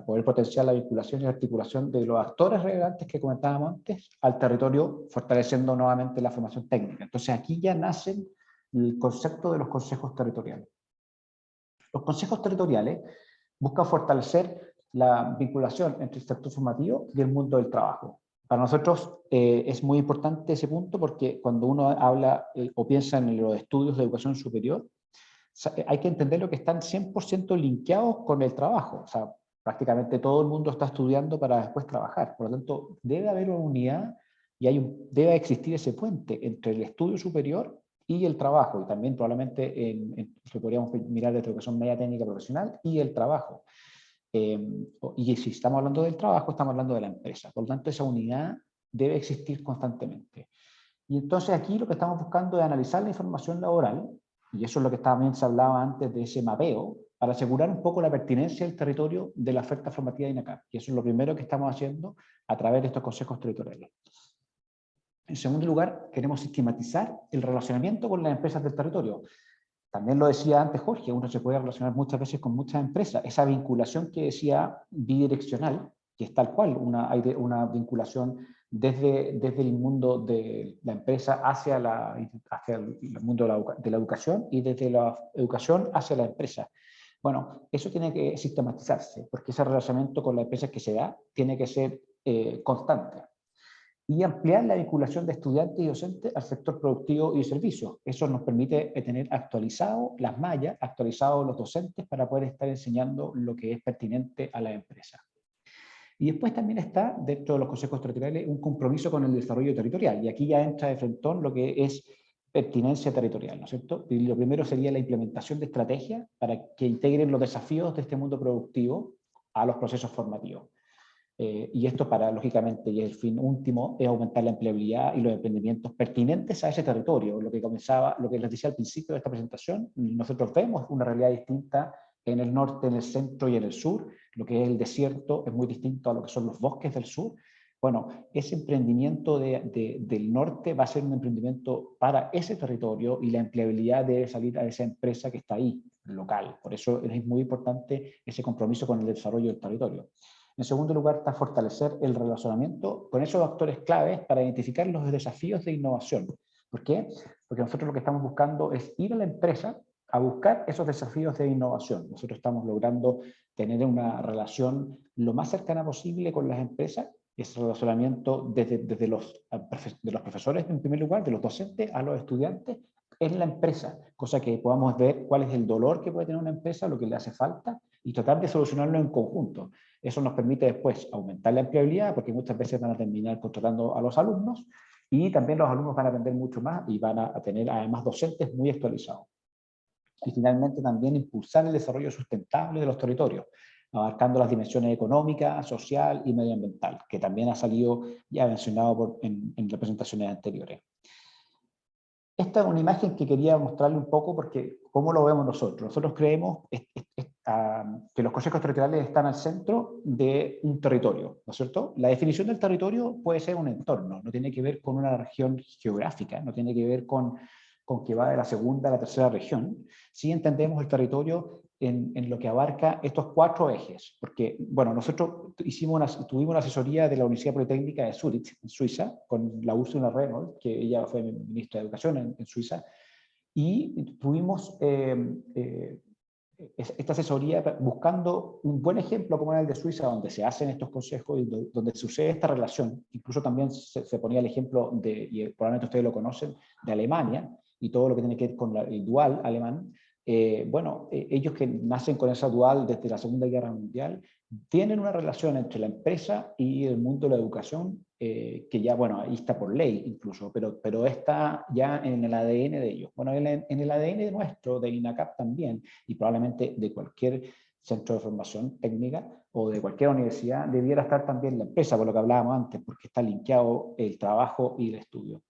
poder potenciar la vinculación y articulación de los actores relevantes que comentábamos antes al territorio, fortaleciendo nuevamente la formación técnica. Entonces aquí ya nace el concepto de los consejos territoriales. Los consejos territoriales buscan fortalecer la vinculación entre el sector formativo y el mundo del trabajo. Para nosotros es muy importante ese punto porque cuando uno habla o piensa en los estudios de educación superior, hay que entender lo que están 100% linkeados con el trabajo. O sea, prácticamente todo el mundo está estudiando para después trabajar. Por lo tanto, debe haber una unidad y debe existir ese puente entre el estudio superior y el trabajo. Y también probablemente lo podríamos mirar desde educación media técnica profesional y el trabajo. Y si estamos hablando del trabajo, estamos hablando de la empresa. Por lo tanto, esa unidad debe existir constantemente. Y entonces aquí lo que estamos buscando es analizar la información laboral, y eso es lo que también se hablaba antes de ese mapeo, para asegurar un poco la pertinencia del territorio de la oferta formativa de INACAP. Y eso es lo primero que estamos haciendo a través de estos consejos territoriales. En segundo lugar, queremos sistematizar el relacionamiento con las empresas del territorio. También lo decía antes Jorge, uno se puede relacionar muchas veces con muchas empresas. Esa vinculación que decía bidireccional, que es tal cual, hay una vinculación desde el mundo de la empresa hacia el mundo de la educación y desde la educación hacia la empresa. Bueno, eso tiene que sistematizarse, porque ese relacionamiento con la empresa que se da tiene que ser constante. Y ampliar la vinculación de estudiantes y docentes al sector productivo y servicios. Eso nos permite tener actualizado las mallas, actualizados los docentes para poder estar enseñando lo que es pertinente a la empresa. Y después también está, dentro de los consejos territoriales, un compromiso con el desarrollo territorial. Y aquí ya entra de frentón lo que es pertinencia territorial, ¿no es cierto? Y lo primero sería la implementación de estrategias para que integren los desafíos de este mundo productivo a los procesos formativos. Y esto lógicamente, y el fin último, es aumentar la empleabilidad y los emprendimientos pertinentes a ese territorio. Lo que les decía al principio de esta presentación, nosotros vemos una realidad distinta en el norte, en el centro y en el sur. Lo que es el desierto es muy distinto a lo que son los bosques del sur. Bueno, ese emprendimiento del norte va a ser un emprendimiento para ese territorio y la empleabilidad debe salir a esa empresa que está ahí, local. Por eso es muy importante ese compromiso con el desarrollo del territorio. En segundo lugar, está fortalecer el relacionamiento con esos actores claves para identificar los desafíos de innovación. ¿Por qué? Porque nosotros lo que estamos buscando es ir a la empresa a buscar esos desafíos de innovación. Nosotros estamos logrando tener una relación lo más cercana posible con las empresas, ese relacionamiento de los profesores en primer lugar, de los docentes a los estudiantes, en la empresa, cosa que podamos ver cuál es el dolor que puede tener una empresa, lo que le hace falta, y tratar de solucionarlo en conjunto. Eso nos permite después aumentar la empleabilidad, porque muchas veces van a terminar contratando a los alumnos, y también los alumnos van a aprender mucho más y van a tener además docentes muy actualizados. Y finalmente también impulsar el desarrollo sustentable de los territorios, abarcando las dimensiones económica, social y medioambiental, que también ha salido ya mencionado en presentaciones anteriores. Esta es una imagen que quería mostrarle un poco porque cómo lo vemos nosotros. Nosotros creemos que los consejos territoriales están al centro de un territorio, ¿no es cierto? La definición del territorio puede ser un entorno, no tiene que ver con una región geográfica, no tiene que ver con que va de la segunda a la tercera región. Sí entendemos el territorio en lo que abarca estos 4 ejes, porque, bueno, nosotros tuvimos una asesoría de la Universidad Politécnica de Zurich, en Suiza, con la Ursula Reinhold, que ella fue ministra de Educación en Suiza, y tuvimos esta asesoría buscando un buen ejemplo como era el de Suiza, donde se hacen estos consejos y donde sucede esta relación. Incluso también se ponía el ejemplo y probablemente ustedes lo conocen, de Alemania, y todo lo que tiene que ver con el dual alemán. Ellos que nacen con esa dual desde la Segunda Guerra Mundial, tienen una relación entre la empresa y el mundo de la educación, que ya, bueno, ahí está por ley incluso, pero está ya en el ADN de ellos. Bueno, en el ADN nuestro, de INACAP también, y probablemente de cualquier centro de formación técnica o de cualquier universidad, debiera estar también la empresa, por lo que hablábamos antes, porque está linkeado el trabajo y el estudio.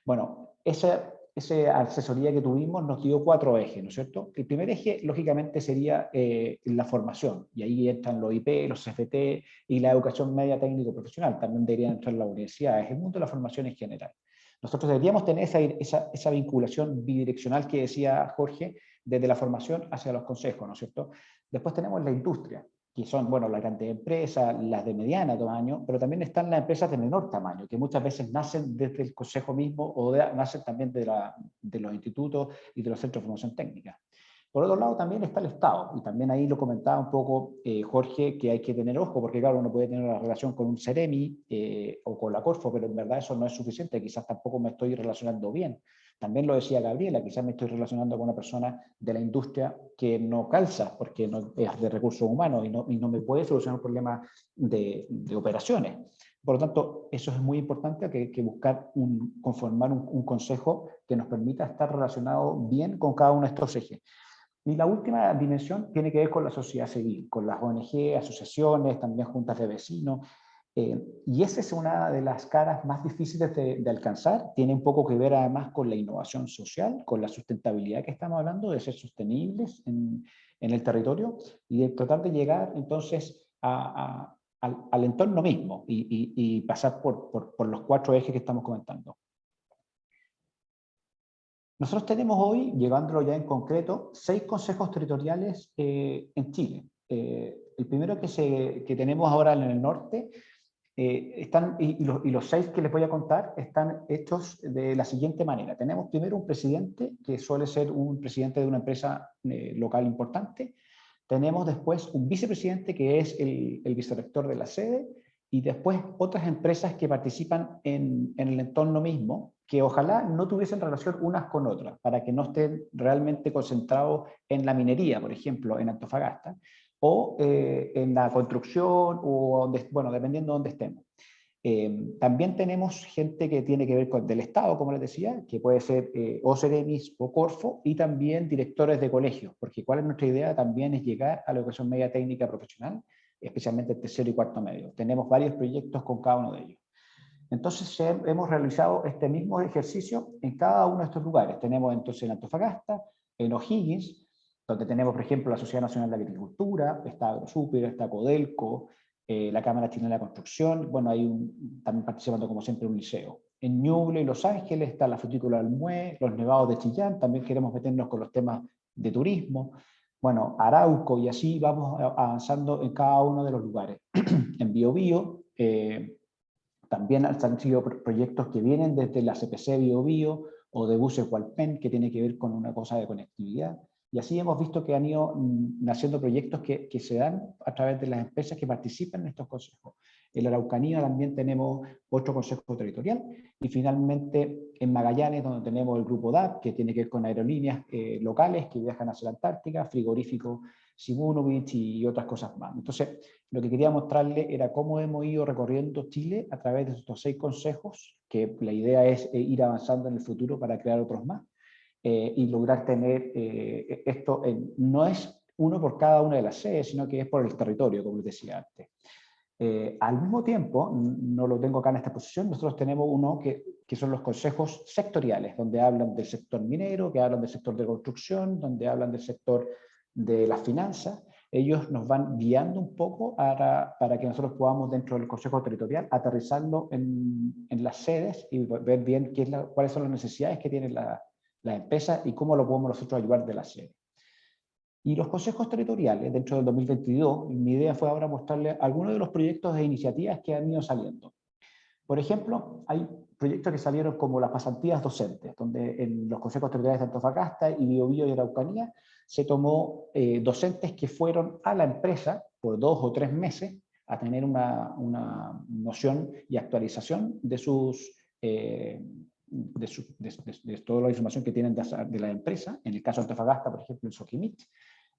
Bueno, esa asesoría que tuvimos nos dio 4 ejes, ¿no es cierto? El primer eje, lógicamente, sería la formación, y ahí entran los IP, los CFT y la educación media técnico-profesional, también deberían entrar las universidades, el mundo de la formación en general. Nosotros deberíamos tener esa vinculación bidireccional que decía Jorge, desde la formación hacia los consejos, ¿no es cierto? Después tenemos la industria, que son, bueno, las grandes empresas, las de mediano tamaño, pero también están las empresas de menor tamaño, que muchas veces nacen desde el consejo mismo o nacen también de los institutos y de los centros de formación técnica. Por otro lado, también está el Estado, y también ahí lo comentaba un poco Jorge, que hay que tener ojo, porque claro, uno puede tener una relación con un Ceremi o con la Corfo, pero en verdad eso no es suficiente, quizás tampoco me estoy relacionando bien. También lo decía Gabriela, quizás me estoy relacionando con una persona de la industria que no calza, porque no es de recursos humanos y no me puede solucionar un problema de operaciones. Por lo tanto, eso es muy importante, que hay que buscar conformar un consejo que nos permita estar relacionado bien con cada uno de estos ejes. Y la última dimensión tiene que ver con la sociedad civil, con las ONG, asociaciones, también juntas de vecinos. Y esa es una de las caras más difíciles de alcanzar. Tiene un poco que ver además con la innovación social, con la sustentabilidad que estamos hablando, de ser sostenibles en el territorio y de tratar de llegar entonces al entorno mismo y pasar por los 4 ejes que estamos comentando. Nosotros tenemos hoy, llevándolo ya en concreto, 6 consejos territoriales en Chile. El primero que tenemos ahora en el norte, los 6 que les voy a contar están hechos de la siguiente manera. Tenemos primero un presidente, que suele ser un presidente de una empresa local importante. Tenemos después un vicepresidente, que es el vicerrector de la sede, y después otras empresas que participan en el entorno mismo, que ojalá no tuviesen relación unas con otras, para que no estén realmente concentrados en la minería, por ejemplo, en Antofagasta, o en la construcción, o bueno, dependiendo de dónde estemos. También tenemos gente que tiene que ver con del Estado, como les decía, que puede ser o Ceremis o Corfo, y también directores de colegios, porque cuál es nuestra idea también es llegar a la educación media técnica profesional, especialmente el tercero y cuarto medio. Tenemos varios proyectos con cada uno de ellos. Entonces hemos realizado este mismo ejercicio en cada uno de estos lugares. Tenemos entonces en Antofagasta, en O'Higgins, donde tenemos, por ejemplo, la Sociedad Nacional de Agricultura, está AgroSuper, está Codelco, la Cámara Chilena de Construcción, bueno, hay también participando como siempre un liceo. En Ñuble y Los Ángeles está la Frutícola del Mue, los Nevados de Chillán, también queremos meternos con los temas de turismo, bueno, Arauco, y así vamos avanzando en cada uno de los lugares. En Biobío, también han sido proyectos que vienen desde la CPC Biobío o de buses Walpen, que tiene que ver con una cosa de conectividad. Y así hemos visto que han ido naciendo proyectos que se dan a través de las empresas que participan en estos consejos. En la Araucanía también tenemos otro consejo territorial, y finalmente en Magallanes, donde tenemos el grupo DAP, que tiene que ver con aerolíneas locales que viajan hacia la Antártica, frigorífico Simonovich y otras cosas más. Entonces, lo que quería mostrarle era cómo hemos ido recorriendo Chile a través de estos 6 consejos, que la idea es ir avanzando en el futuro para crear otros más, y lograr tener esto, no es uno por cada una de las sedes, sino que es por el territorio, como les decía antes. Al mismo tiempo, no lo tengo acá en esta posición, nosotros tenemos uno que son los consejos sectoriales, donde hablan del sector minero, que hablan del sector de construcción, donde hablan del sector de las finanzas. Ellos nos van guiando un poco para que nosotros podamos, dentro del consejo territorial, aterrizarlo en las sedes y ver bien cuáles son las necesidades que tienen las empresas y cómo lo podemos nosotros ayudar de la sede. Y los consejos territoriales, dentro del 2022, mi idea fue ahora mostrarles algunos de los proyectos e iniciativas que han ido saliendo. Por ejemplo, hay proyectos que salieron como las pasantías docentes, donde en los consejos territoriales de Antofagasta y Biobío y Araucanía se tomó docentes que fueron a la empresa por 2 o 3 meses a tener una noción y actualización de toda la información que tienen de la empresa. En el caso de Antofagasta, por ejemplo, el Soquimich,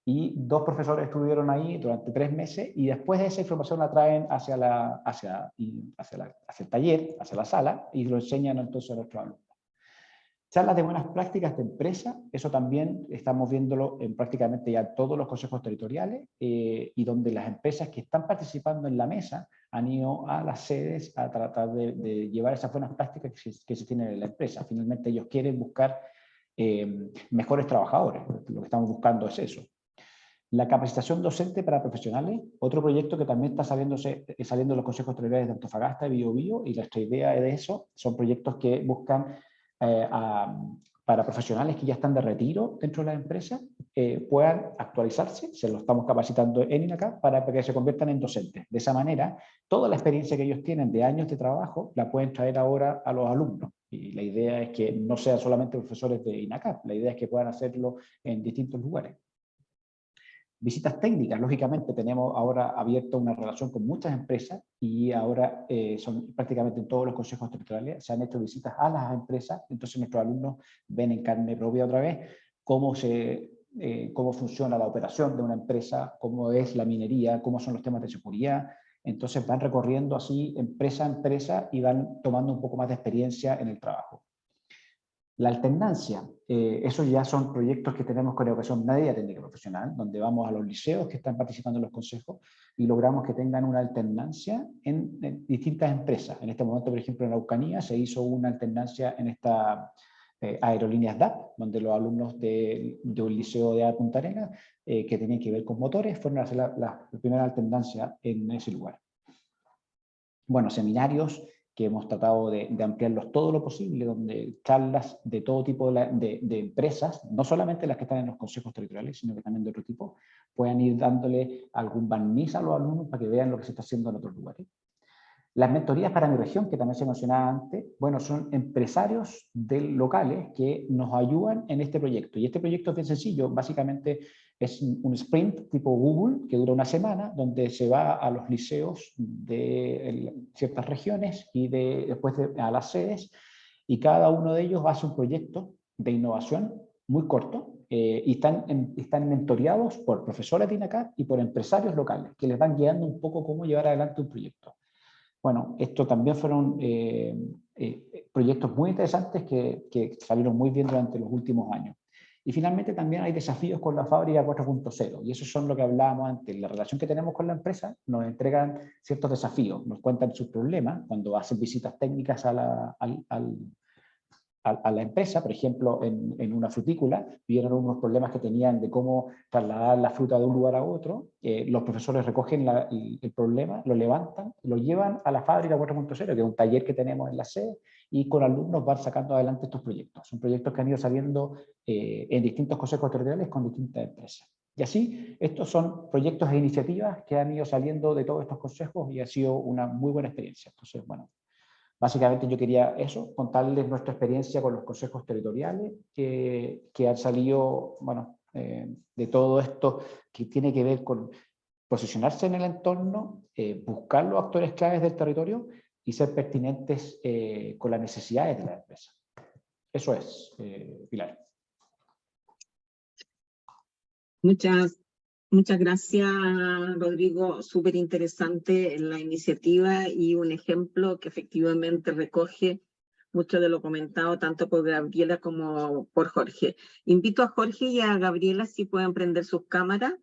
y 2 profesores estuvieron ahí durante 3 meses, y después de esa información la traen hacia el taller, hacia la sala, y lo enseñan entonces a nuestros alumnos. Charlas de buenas prácticas de empresa, eso también estamos viéndolo en prácticamente ya todos los consejos territoriales, y donde las empresas que están participando en la mesa han ido a las sedes a tratar de llevar esas buenas prácticas que se tienen en la empresa. Finalmente ellos quieren buscar mejores trabajadores, lo que estamos buscando es eso. La capacitación docente para profesionales, otro proyecto que también está saliendo en los consejos territoriales de Antofagasta y Biobío, y nuestra idea de eso son proyectos que buscan para profesionales que ya están de retiro dentro de las empresas, puedan actualizarse, se lo estamos capacitando en INACAP para que se conviertan en docentes. De esa manera, toda la experiencia que ellos tienen de años de trabajo la pueden traer ahora a los alumnos. Y la idea es que no sean solamente profesores de INACAP, la idea es que puedan hacerlo en distintos lugares. Visitas técnicas, lógicamente tenemos ahora abierto una relación con muchas empresas, y ahora son prácticamente en todos los consejos territoriales se han hecho visitas a las empresas, entonces nuestros alumnos ven en carne propia otra vez cómo funciona la operación de una empresa, cómo es la minería, cómo son los temas de seguridad. Entonces van recorriendo así empresa a empresa y van tomando un poco más de experiencia en el trabajo. La alternancia, esos ya son proyectos que tenemos con educación media técnica profesional, donde vamos a los liceos que están participando en los consejos y logramos que tengan una alternancia en distintas empresas. En este momento, por ejemplo, en Araucanía se hizo una alternancia en esta aerolíneas DAP, donde los alumnos de un liceo de Punta Arenas, que tenían que ver con motores, fueron a hacer la primera alternancia en ese lugar. Bueno, seminarios que hemos tratado de ampliarlos todo lo posible, donde charlas de todo tipo de empresas, no solamente las que están en los consejos territoriales, sino que también de otro tipo, puedan ir dándole algún barniz a los alumnos para que vean lo que se está haciendo en otros lugares. Las mentorías para mi región, que también se mencionaba antes, bueno, son empresarios locales que nos ayudan en este proyecto. Y este proyecto es bien sencillo, básicamente es un sprint tipo Google, que dura una semana, donde se va a los liceos de ciertas regiones y después a las sedes, y cada uno de ellos hace un proyecto de innovación muy corto, y están mentoreados por profesores de INACAP y por empresarios locales, que les van guiando un poco cómo llevar adelante un proyecto. Bueno, esto también fueron proyectos muy interesantes que salieron muy bien durante los últimos años. Y finalmente también hay desafíos con la fábrica 4.0, y eso son lo que hablábamos antes. La relación que tenemos con la empresa, nos entregan ciertos desafíos, nos cuentan sus problemas cuando hacen visitas técnicas a la empresa. Por ejemplo, en una frutícola vieron unos problemas que tenían de cómo trasladar la fruta de un lugar a otro. Los profesores recogen el problema, lo levantan, lo llevan a la fábrica 4.0, que es un taller que tenemos en la sede, y con alumnos van sacando adelante estos proyectos. Son proyectos que han ido saliendo en distintos consejos territoriales con distintas empresas. Y así, estos son proyectos e iniciativas que han ido saliendo de todos estos consejos y ha sido una muy buena experiencia. Entonces, bueno, Básicamente yo quería eso, contarles nuestra experiencia con los consejos territoriales que han salido, bueno, de todo esto que tiene que ver con posicionarse en el entorno, buscar los actores claves del territorio y ser pertinentes con las necesidades de la empresa. Eso es, Pilar. Muchas gracias, Rodrigo. Súper interesante la iniciativa y un ejemplo que efectivamente recoge mucho de lo comentado tanto por Gabriela como por Jorge. Invito a Jorge y a Gabriela si pueden prender sus cámaras.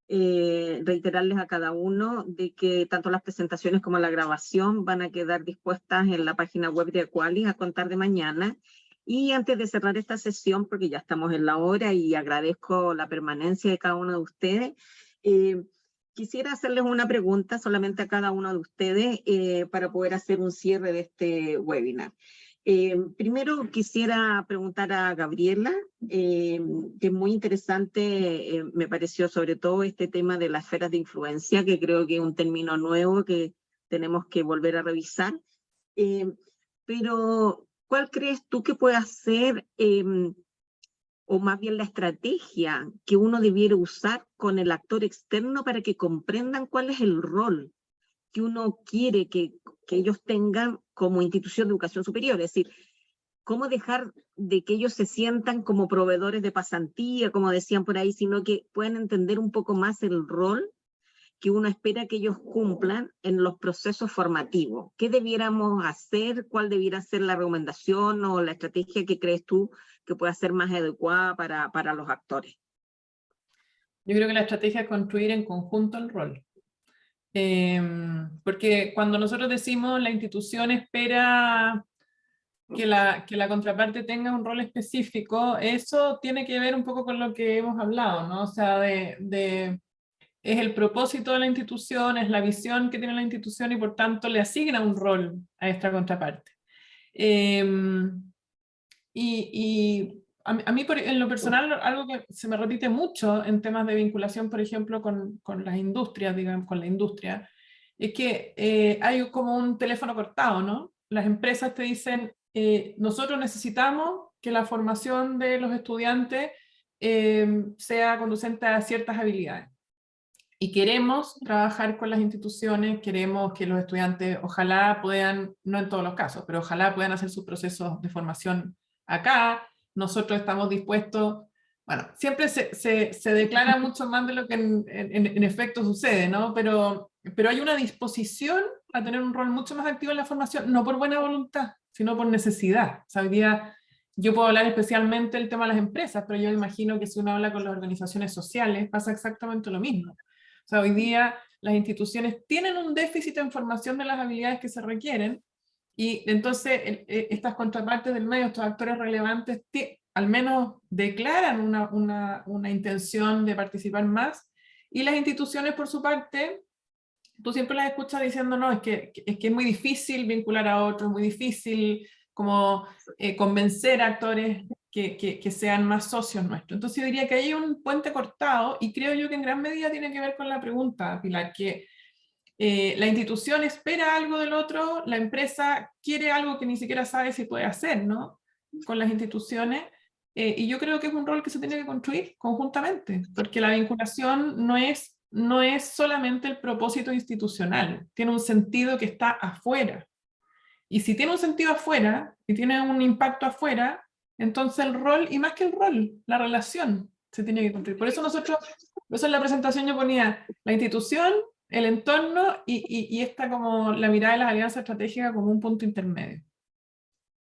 Reiterarles a cada uno de que tanto las presentaciones como la grabación van a quedar dispuestas en la página web de Equalis a contar de mañana. Y antes de cerrar esta sesión, porque ya estamos en la hora y agradezco la permanencia de cada uno de ustedes, quisiera hacerles una pregunta solamente a cada uno de ustedes para poder hacer un cierre de este webinar. Primero quisiera preguntar a Gabriela, que es muy interesante, me pareció sobre todo este tema de las esferas de influencia, que creo que es un término nuevo que tenemos que volver a revisar. Pero, ¿cuál crees tú que puede ser, o más bien la estrategia que uno debiera usar con el actor externo para que comprendan cuál es el rol que uno quiere que ellos tengan como institución de educación superior? Es decir, cómo dejar de que ellos se sientan como proveedores de pasantía, como decían por ahí, sino que puedan entender un poco más el rol que uno espera que ellos cumplan en los procesos formativos. ¿Qué debiéramos hacer? ¿Cuál debiera ser la recomendación o la estrategia que crees tú que pueda ser más adecuada para los actores? Yo creo que la estrategia es construir en conjunto el rol. Porque cuando nosotros decimos la institución espera que la contraparte tenga un rol específico, eso tiene que ver un poco con lo que hemos hablado, ¿no? O sea, es el propósito de la institución, es la visión que tiene la institución y por tanto le asigna un rol a esta contraparte. A mí en lo personal, algo que se me repite mucho en temas de vinculación, por ejemplo, con las industrias, digamos, con la industria, es que hay como un teléfono cortado, ¿no? Las empresas te dicen, nosotros necesitamos que la formación de los estudiantes sea conducente a ciertas habilidades. Y queremos trabajar con las instituciones, queremos que los estudiantes ojalá puedan, no en todos los casos, pero ojalá puedan hacer sus procesos de formación acá. Nosotros estamos dispuestos, bueno, siempre se declara mucho más de lo que en efecto sucede, ¿no? Pero hay una disposición a tener un rol mucho más activo en la formación, no por buena voluntad, sino por necesidad. O sea, hoy día yo puedo hablar especialmente del tema de las empresas, pero yo imagino que si uno habla con las organizaciones sociales pasa exactamente lo mismo. O sea, hoy día las instituciones tienen un déficit en formación de las habilidades que se requieren, y entonces estas contrapartes del medio, estos actores relevantes, al menos declaran una intención de participar más, y las instituciones por su parte, tú siempre las escuchas diciendo, no, es que es muy difícil vincular a otros, muy difícil como convencer a actores que sean más socios nuestros. Entonces yo diría que hay un puente cortado, y creo yo que en gran medida tiene que ver con la pregunta, Pilar, que la institución espera algo del otro, la empresa quiere algo que ni siquiera sabe si puede hacer, ¿no? Con las instituciones, y yo creo que es un rol que se tiene que construir conjuntamente, porque la vinculación no es solamente el propósito institucional, tiene un sentido que está afuera. Y si tiene un sentido afuera, y tiene un impacto afuera, entonces el rol, y más que el rol, la relación se tiene que construir. Por eso en la presentación yo ponía la institución, el entorno y esta como la mirada de las alianzas estratégicas como un punto intermedio.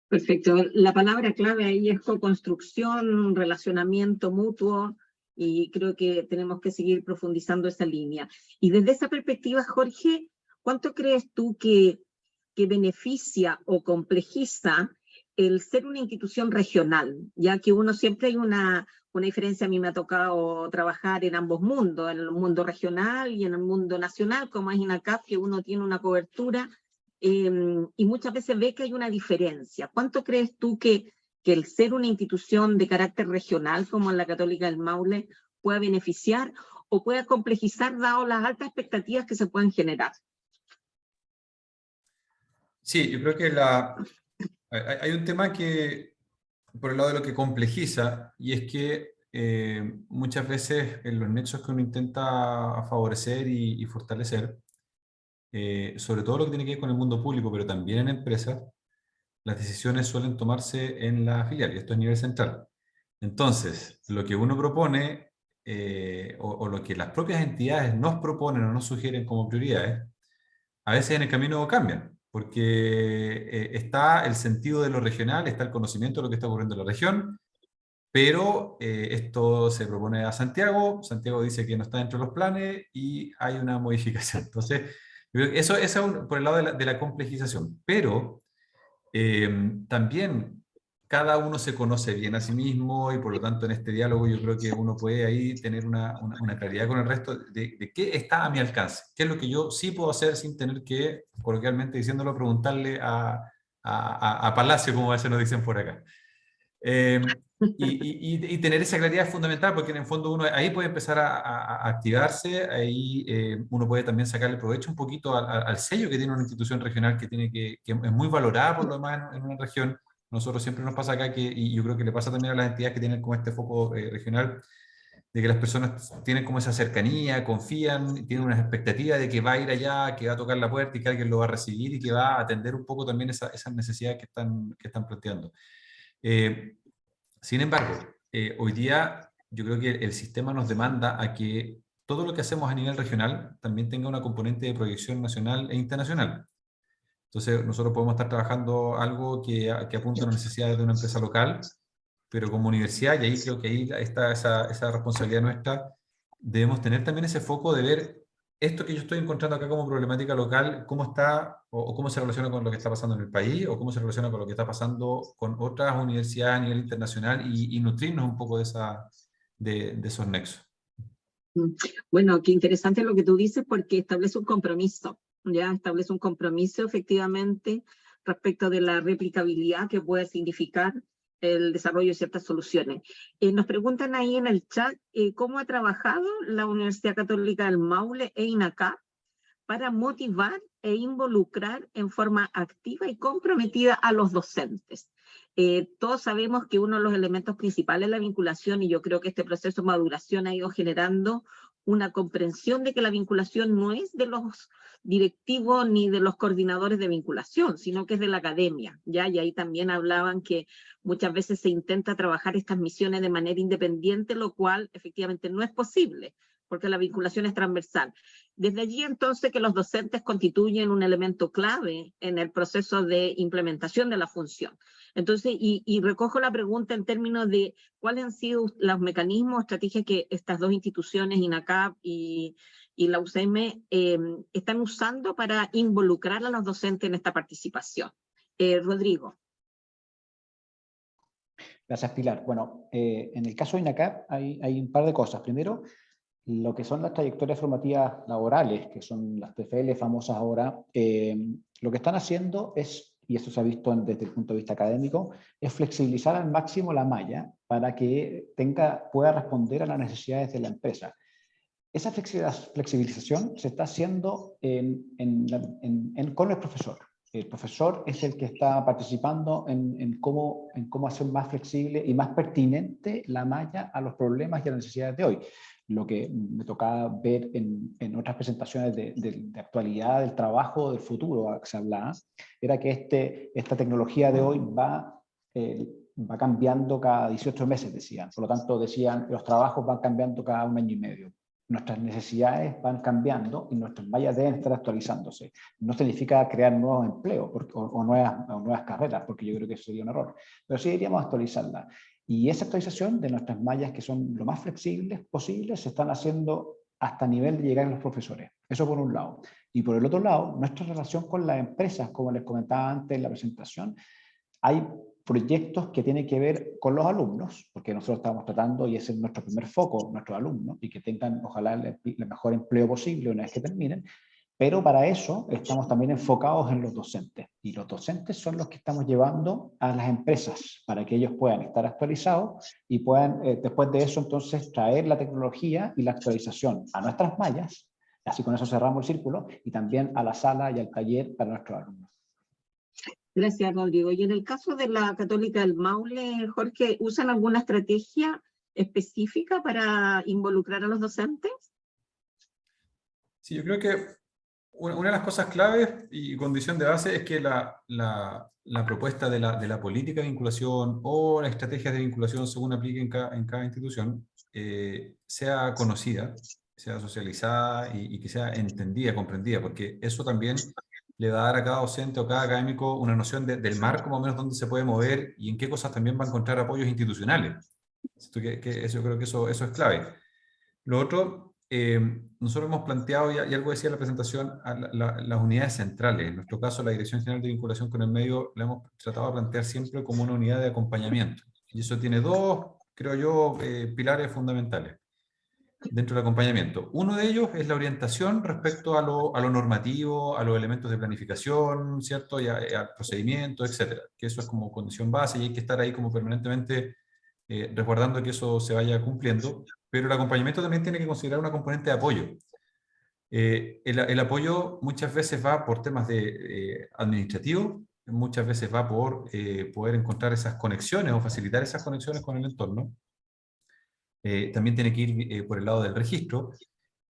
Perfecto. La palabra clave ahí es co-construcción, relacionamiento mutuo, y creo que tenemos que seguir profundizando esa línea. Y desde esa perspectiva, Jorge, ¿cuánto crees tú que beneficia o complejiza el ser una institución regional? Ya que uno siempre hay una diferencia. A mí me ha tocado trabajar en ambos mundos, en el mundo regional y en el mundo nacional, como es INACAF, que uno tiene una cobertura, y muchas veces ve que hay una diferencia. ¿Cuánto crees tú que el ser una institución de carácter regional, como la Católica del Maule, pueda beneficiar o pueda complejizar, dado las altas expectativas que se pueden generar? Sí, yo creo que hay un tema que, por el lado de lo que complejiza, y es que muchas veces en los nexos que uno intenta favorecer y fortalecer, sobre todo lo que tiene que ver con el mundo público, pero también en empresas, las decisiones suelen tomarse en la filial, y esto es a nivel central. Entonces, lo que uno propone, o lo que las propias entidades nos proponen o nos sugieren como prioridades, a veces en el camino cambian, porque está el sentido de lo regional, está el conocimiento de lo que está ocurriendo en la región, pero esto se propone a Santiago, Santiago dice que no está dentro de los planes y hay una modificación. Entonces, yo creo que eso es por el lado de la complejización, pero también cada uno se conoce bien a sí mismo y por lo tanto en este diálogo yo creo que uno puede ahí tener una claridad con el resto de qué está a mi alcance, qué es lo que yo sí puedo hacer sin tener que, coloquialmente diciéndolo, preguntarle a Palacio, como a veces nos dicen por acá. Y tener esa claridad es fundamental porque en el fondo uno ahí puede empezar a activarse, ahí uno puede también sacarle provecho un poquito al sello que tiene una institución regional que es muy valorada por lo demás en una región. Nosotros siempre nos pasa acá y yo creo que le pasa también a las entidades que tienen como este foco regional, de que las personas tienen como esa cercanía, confían, tienen una expectativa de que va a ir allá, que va a tocar la puerta y que alguien lo va a recibir y que va a atender un poco también esas necesidades que están planteando. Sin embargo, hoy día yo creo que el sistema nos demanda a que todo lo que hacemos a nivel regional también tenga una componente de proyección nacional e internacional. Entonces, nosotros podemos estar trabajando algo que apunta a las necesidades de una empresa local, pero como universidad, y ahí creo que ahí está esa responsabilidad nuestra, debemos tener también ese foco de ver esto que yo estoy encontrando acá como problemática local, cómo está o cómo se relaciona con lo que está pasando en el país o cómo se relaciona con lo que está pasando con otras universidades a nivel internacional y nutrirnos un poco de esos nexos. Bueno, qué interesante lo que tú dices porque establece un compromiso, ya establece un compromiso efectivamente respecto de la replicabilidad que puede significar el desarrollo de ciertas soluciones. Nos preguntan ahí en el chat cómo ha trabajado la Universidad Católica del Maule e INACAP para motivar e involucrar en forma activa y comprometida a los docentes. Todos sabemos que uno de los elementos principales es la vinculación y yo creo que este proceso de maduración ha ido generando una comprensión de que la vinculación no es de los directivos ni de los coordinadores de vinculación, sino que es de la academia, ¿ya? Y ahí también hablaban que muchas veces se intenta trabajar estas misiones de manera independiente, lo cual efectivamente no es posible, porque la vinculación es transversal. Desde allí entonces que los docentes constituyen un elemento clave en el proceso de implementación de la función. Entonces, y recojo la pregunta en términos de cuáles han sido los mecanismos, estrategias que estas dos instituciones, INACAP y la UCM, están usando para involucrar a los docentes en esta participación. Rodrigo. Gracias, Pilar. Bueno, en el caso de INACAP hay un par de cosas. Primero, lo que son las trayectorias formativas laborales, que son las TFL famosas ahora, lo que están haciendo es, y eso se ha visto desde el punto de vista académico, es flexibilizar al máximo la malla para que pueda responder a las necesidades de la empresa. Esa flexibilización se está haciendo con el profesor. El profesor es el que está participando en cómo hacer más flexible y más pertinente la malla a los problemas y a las necesidades de hoy. Lo que me tocaba ver en otras presentaciones de actualidad, del trabajo, del futuro que se hablaba, era que esta tecnología de hoy va cambiando cada 18 meses, decían. Por lo tanto, decían, los trabajos van cambiando cada 1 año y medio. Nuestras necesidades van cambiando y nuestras mallas deben estar actualizándose. No significa crear nuevos empleos o nuevas carreras, porque yo creo que eso sería un error, pero sí deberíamos actualizarlas. Y esa actualización de nuestras mallas, que son lo más flexibles posibles, se están haciendo hasta nivel de llegar a los profesores. Eso por un lado. Y por el otro lado, nuestra relación con las empresas, como les comentaba antes en la presentación, hay proyectos que tienen que ver con los alumnos, porque nosotros estamos tratando, y ese es nuestro primer foco, nuestros alumnos, y que tengan, ojalá, el mejor empleo posible una vez que terminen, pero para eso estamos también enfocados en los docentes, y los docentes son los que estamos llevando a las empresas, para que ellos puedan estar actualizados, y puedan, después de eso, entonces, traer la tecnología y la actualización a nuestras mallas, así con eso cerramos el círculo, y también a la sala y al taller para nuestros alumnos. Gracias, Rodrigo. Y en el caso de la Católica del Maule, Jorge, ¿usan alguna estrategia específica para involucrar a los docentes? Sí, yo creo que una de las cosas claves y condición de base es que la propuesta de la política de vinculación o las estrategias de vinculación, según aplique en cada institución, sea conocida, sea socializada y que sea entendida, comprendida, porque eso también le va a dar a cada docente o cada académico una noción del marco más o menos donde se puede mover y en qué cosas también va a encontrar apoyos institucionales. Yo creo que eso es clave. Lo otro, nosotros hemos planteado, y algo decía en la presentación, las unidades centrales. En nuestro caso, la Dirección General de Vinculación con el Medio la hemos tratado de plantear siempre como una unidad de acompañamiento. Y eso tiene dos, creo yo, pilares fundamentales dentro del acompañamiento. Uno de ellos es la orientación respecto a lo normativo, a los elementos de planificación, ¿cierto? Y al procedimiento, etcétera. Que eso es como condición base y hay que estar ahí como permanentemente resguardando que eso se vaya cumpliendo. Pero el acompañamiento también tiene que considerar una componente de apoyo. El apoyo muchas veces va por temas administrativos, muchas veces va por poder encontrar esas conexiones o facilitar esas conexiones con el entorno. También tiene que ir por el lado del registro.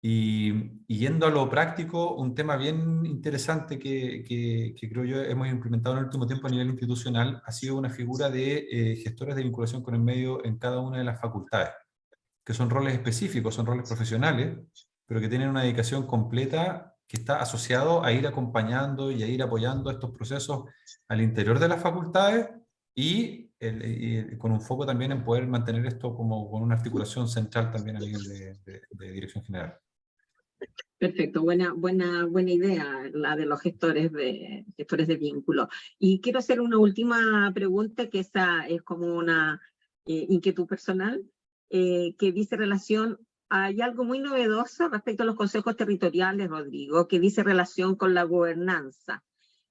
Y yendo a lo práctico, un tema bien interesante que creo yo hemos implementado en el último tiempo a nivel institucional ha sido una figura de gestores de vinculación con el medio en cada una de las facultades, que son roles específicos, son roles profesionales, pero que tienen una dedicación completa que está asociado a ir acompañando y a ir apoyando estos procesos al interior de las facultades y con un foco también en poder mantener esto como con una articulación central también a nivel de dirección general. Perfecto, buena idea la de los gestores de vínculo. Y quiero hacer una última pregunta, que esa es como una inquietud personal, que dice relación, hay algo muy novedoso respecto a los consejos territoriales, Rodrigo, que dice relación con la gobernanza.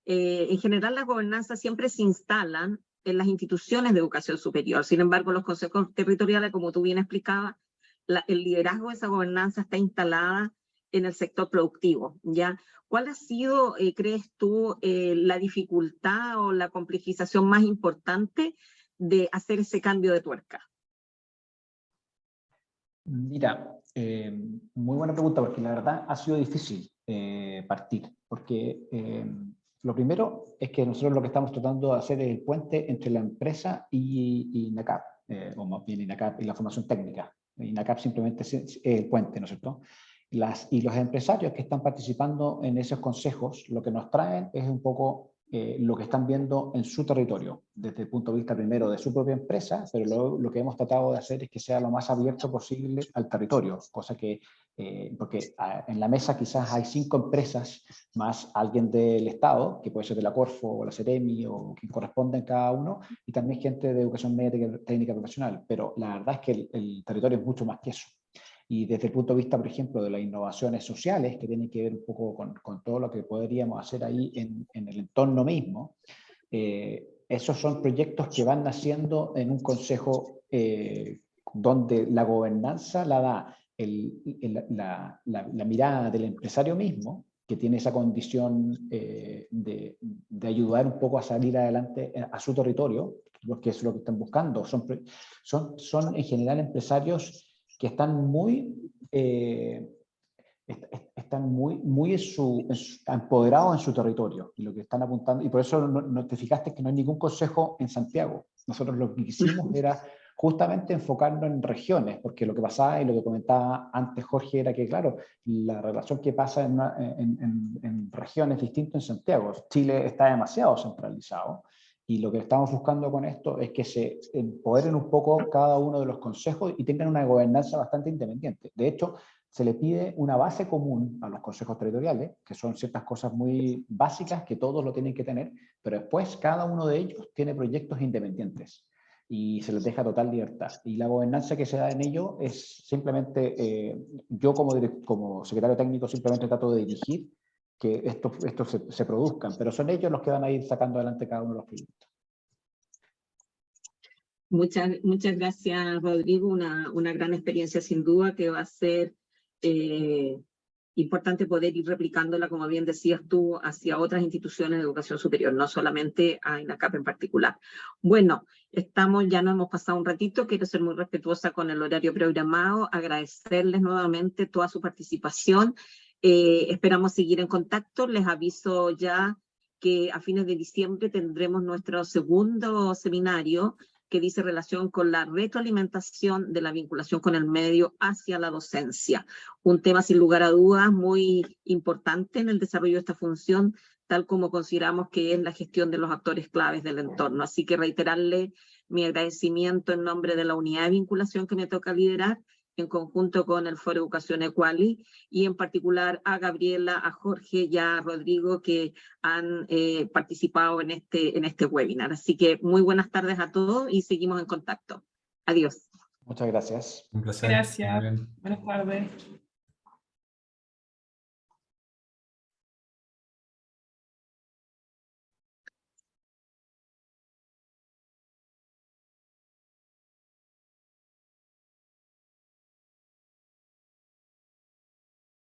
En general, las gobernanzas siempre se instalan en las instituciones de educación superior. Sin embargo, los consejos territoriales, como tú bien explicabas, el liderazgo de esa gobernanza está instalada en el sector productivo, ¿ya? ¿Cuál ha sido, crees tú, la dificultad o la complejización más importante de hacer ese cambio de tuerca? Mira, muy buena pregunta, porque la verdad ha sido difícil partir, porque lo primero es que nosotros lo que estamos tratando de hacer es el puente entre la empresa y INACAP, o más bien INACAP y la formación técnica. INACAP simplemente es el puente, ¿no es cierto? Y los empresarios que están participando en esos consejos, lo que nos traen es un poco lo que están viendo en su territorio, desde el punto de vista primero de su propia empresa, pero luego lo que hemos tratado de hacer es que sea lo más abierto posible al territorio, cosa que, porque en la mesa quizás hay 5 empresas más alguien del Estado, que puede ser de la Corfo o la Ceremi o quien corresponda en cada uno, y también gente de educación media técnica profesional, pero la verdad es que el territorio es mucho más que eso. Y desde el punto de vista, por ejemplo, de las innovaciones sociales, que tienen que ver un poco con todo lo que podríamos hacer ahí en el entorno mismo, esos son proyectos que van naciendo en un consejo donde la gobernanza la da la mirada del empresario mismo, que tiene esa condición de ayudar un poco a salir adelante a su territorio, porque es lo que están buscando. Son en general empresarios que están muy empoderados en su territorio, y lo que están apuntando, y por eso no te fijaste que no hay ningún consejo en Santiago. Nosotros lo que hicimos era justamente enfocarnos en regiones, porque lo que pasaba y lo que comentaba antes Jorge era que, claro, la relación que pasa en regiones distintas en Santiago. Chile está demasiado centralizado. Y lo que estamos buscando con esto es que se empoderen un poco cada uno de los consejos y tengan una gobernanza bastante independiente. De hecho, se le pide una base común a los consejos territoriales, que son ciertas cosas muy básicas que todos lo tienen que tener, pero después cada uno de ellos tiene proyectos independientes y se les deja total libertad. Y la gobernanza que se da en ello es simplemente, yo como secretario técnico simplemente trato de dirigir que estos se produzcan, pero son ellos los que van a ir sacando adelante cada uno de los proyectos. Muchas gracias, Rodrigo. Una gran experiencia sin duda que va a ser importante poder ir replicándola, como bien decías tú, hacia otras instituciones de educación superior, no solamente a INACAP en particular. Bueno, ya nos hemos pasado un ratito, quiero ser muy respetuosa con el horario programado, agradecerles nuevamente toda su participación. Esperamos seguir en contacto, les aviso ya que a fines de diciembre tendremos nuestro segundo seminario que dice relación con la retroalimentación de la vinculación con el medio hacia la docencia. Un tema sin lugar a dudas muy importante en el desarrollo de esta función, tal como consideramos que es la gestión de los actores claves del entorno. Así que reiterarle mi agradecimiento en nombre de la unidad de vinculación que me toca liderar, en conjunto con el Foro Educación Equali, y en particular a Gabriela, a Jorge y a Rodrigo, que han participado en este webinar. Así que muy buenas tardes a todos y seguimos en contacto. Adiós. Muchas gracias. Un placer. Gracias. Muy bien. Buenas tardes.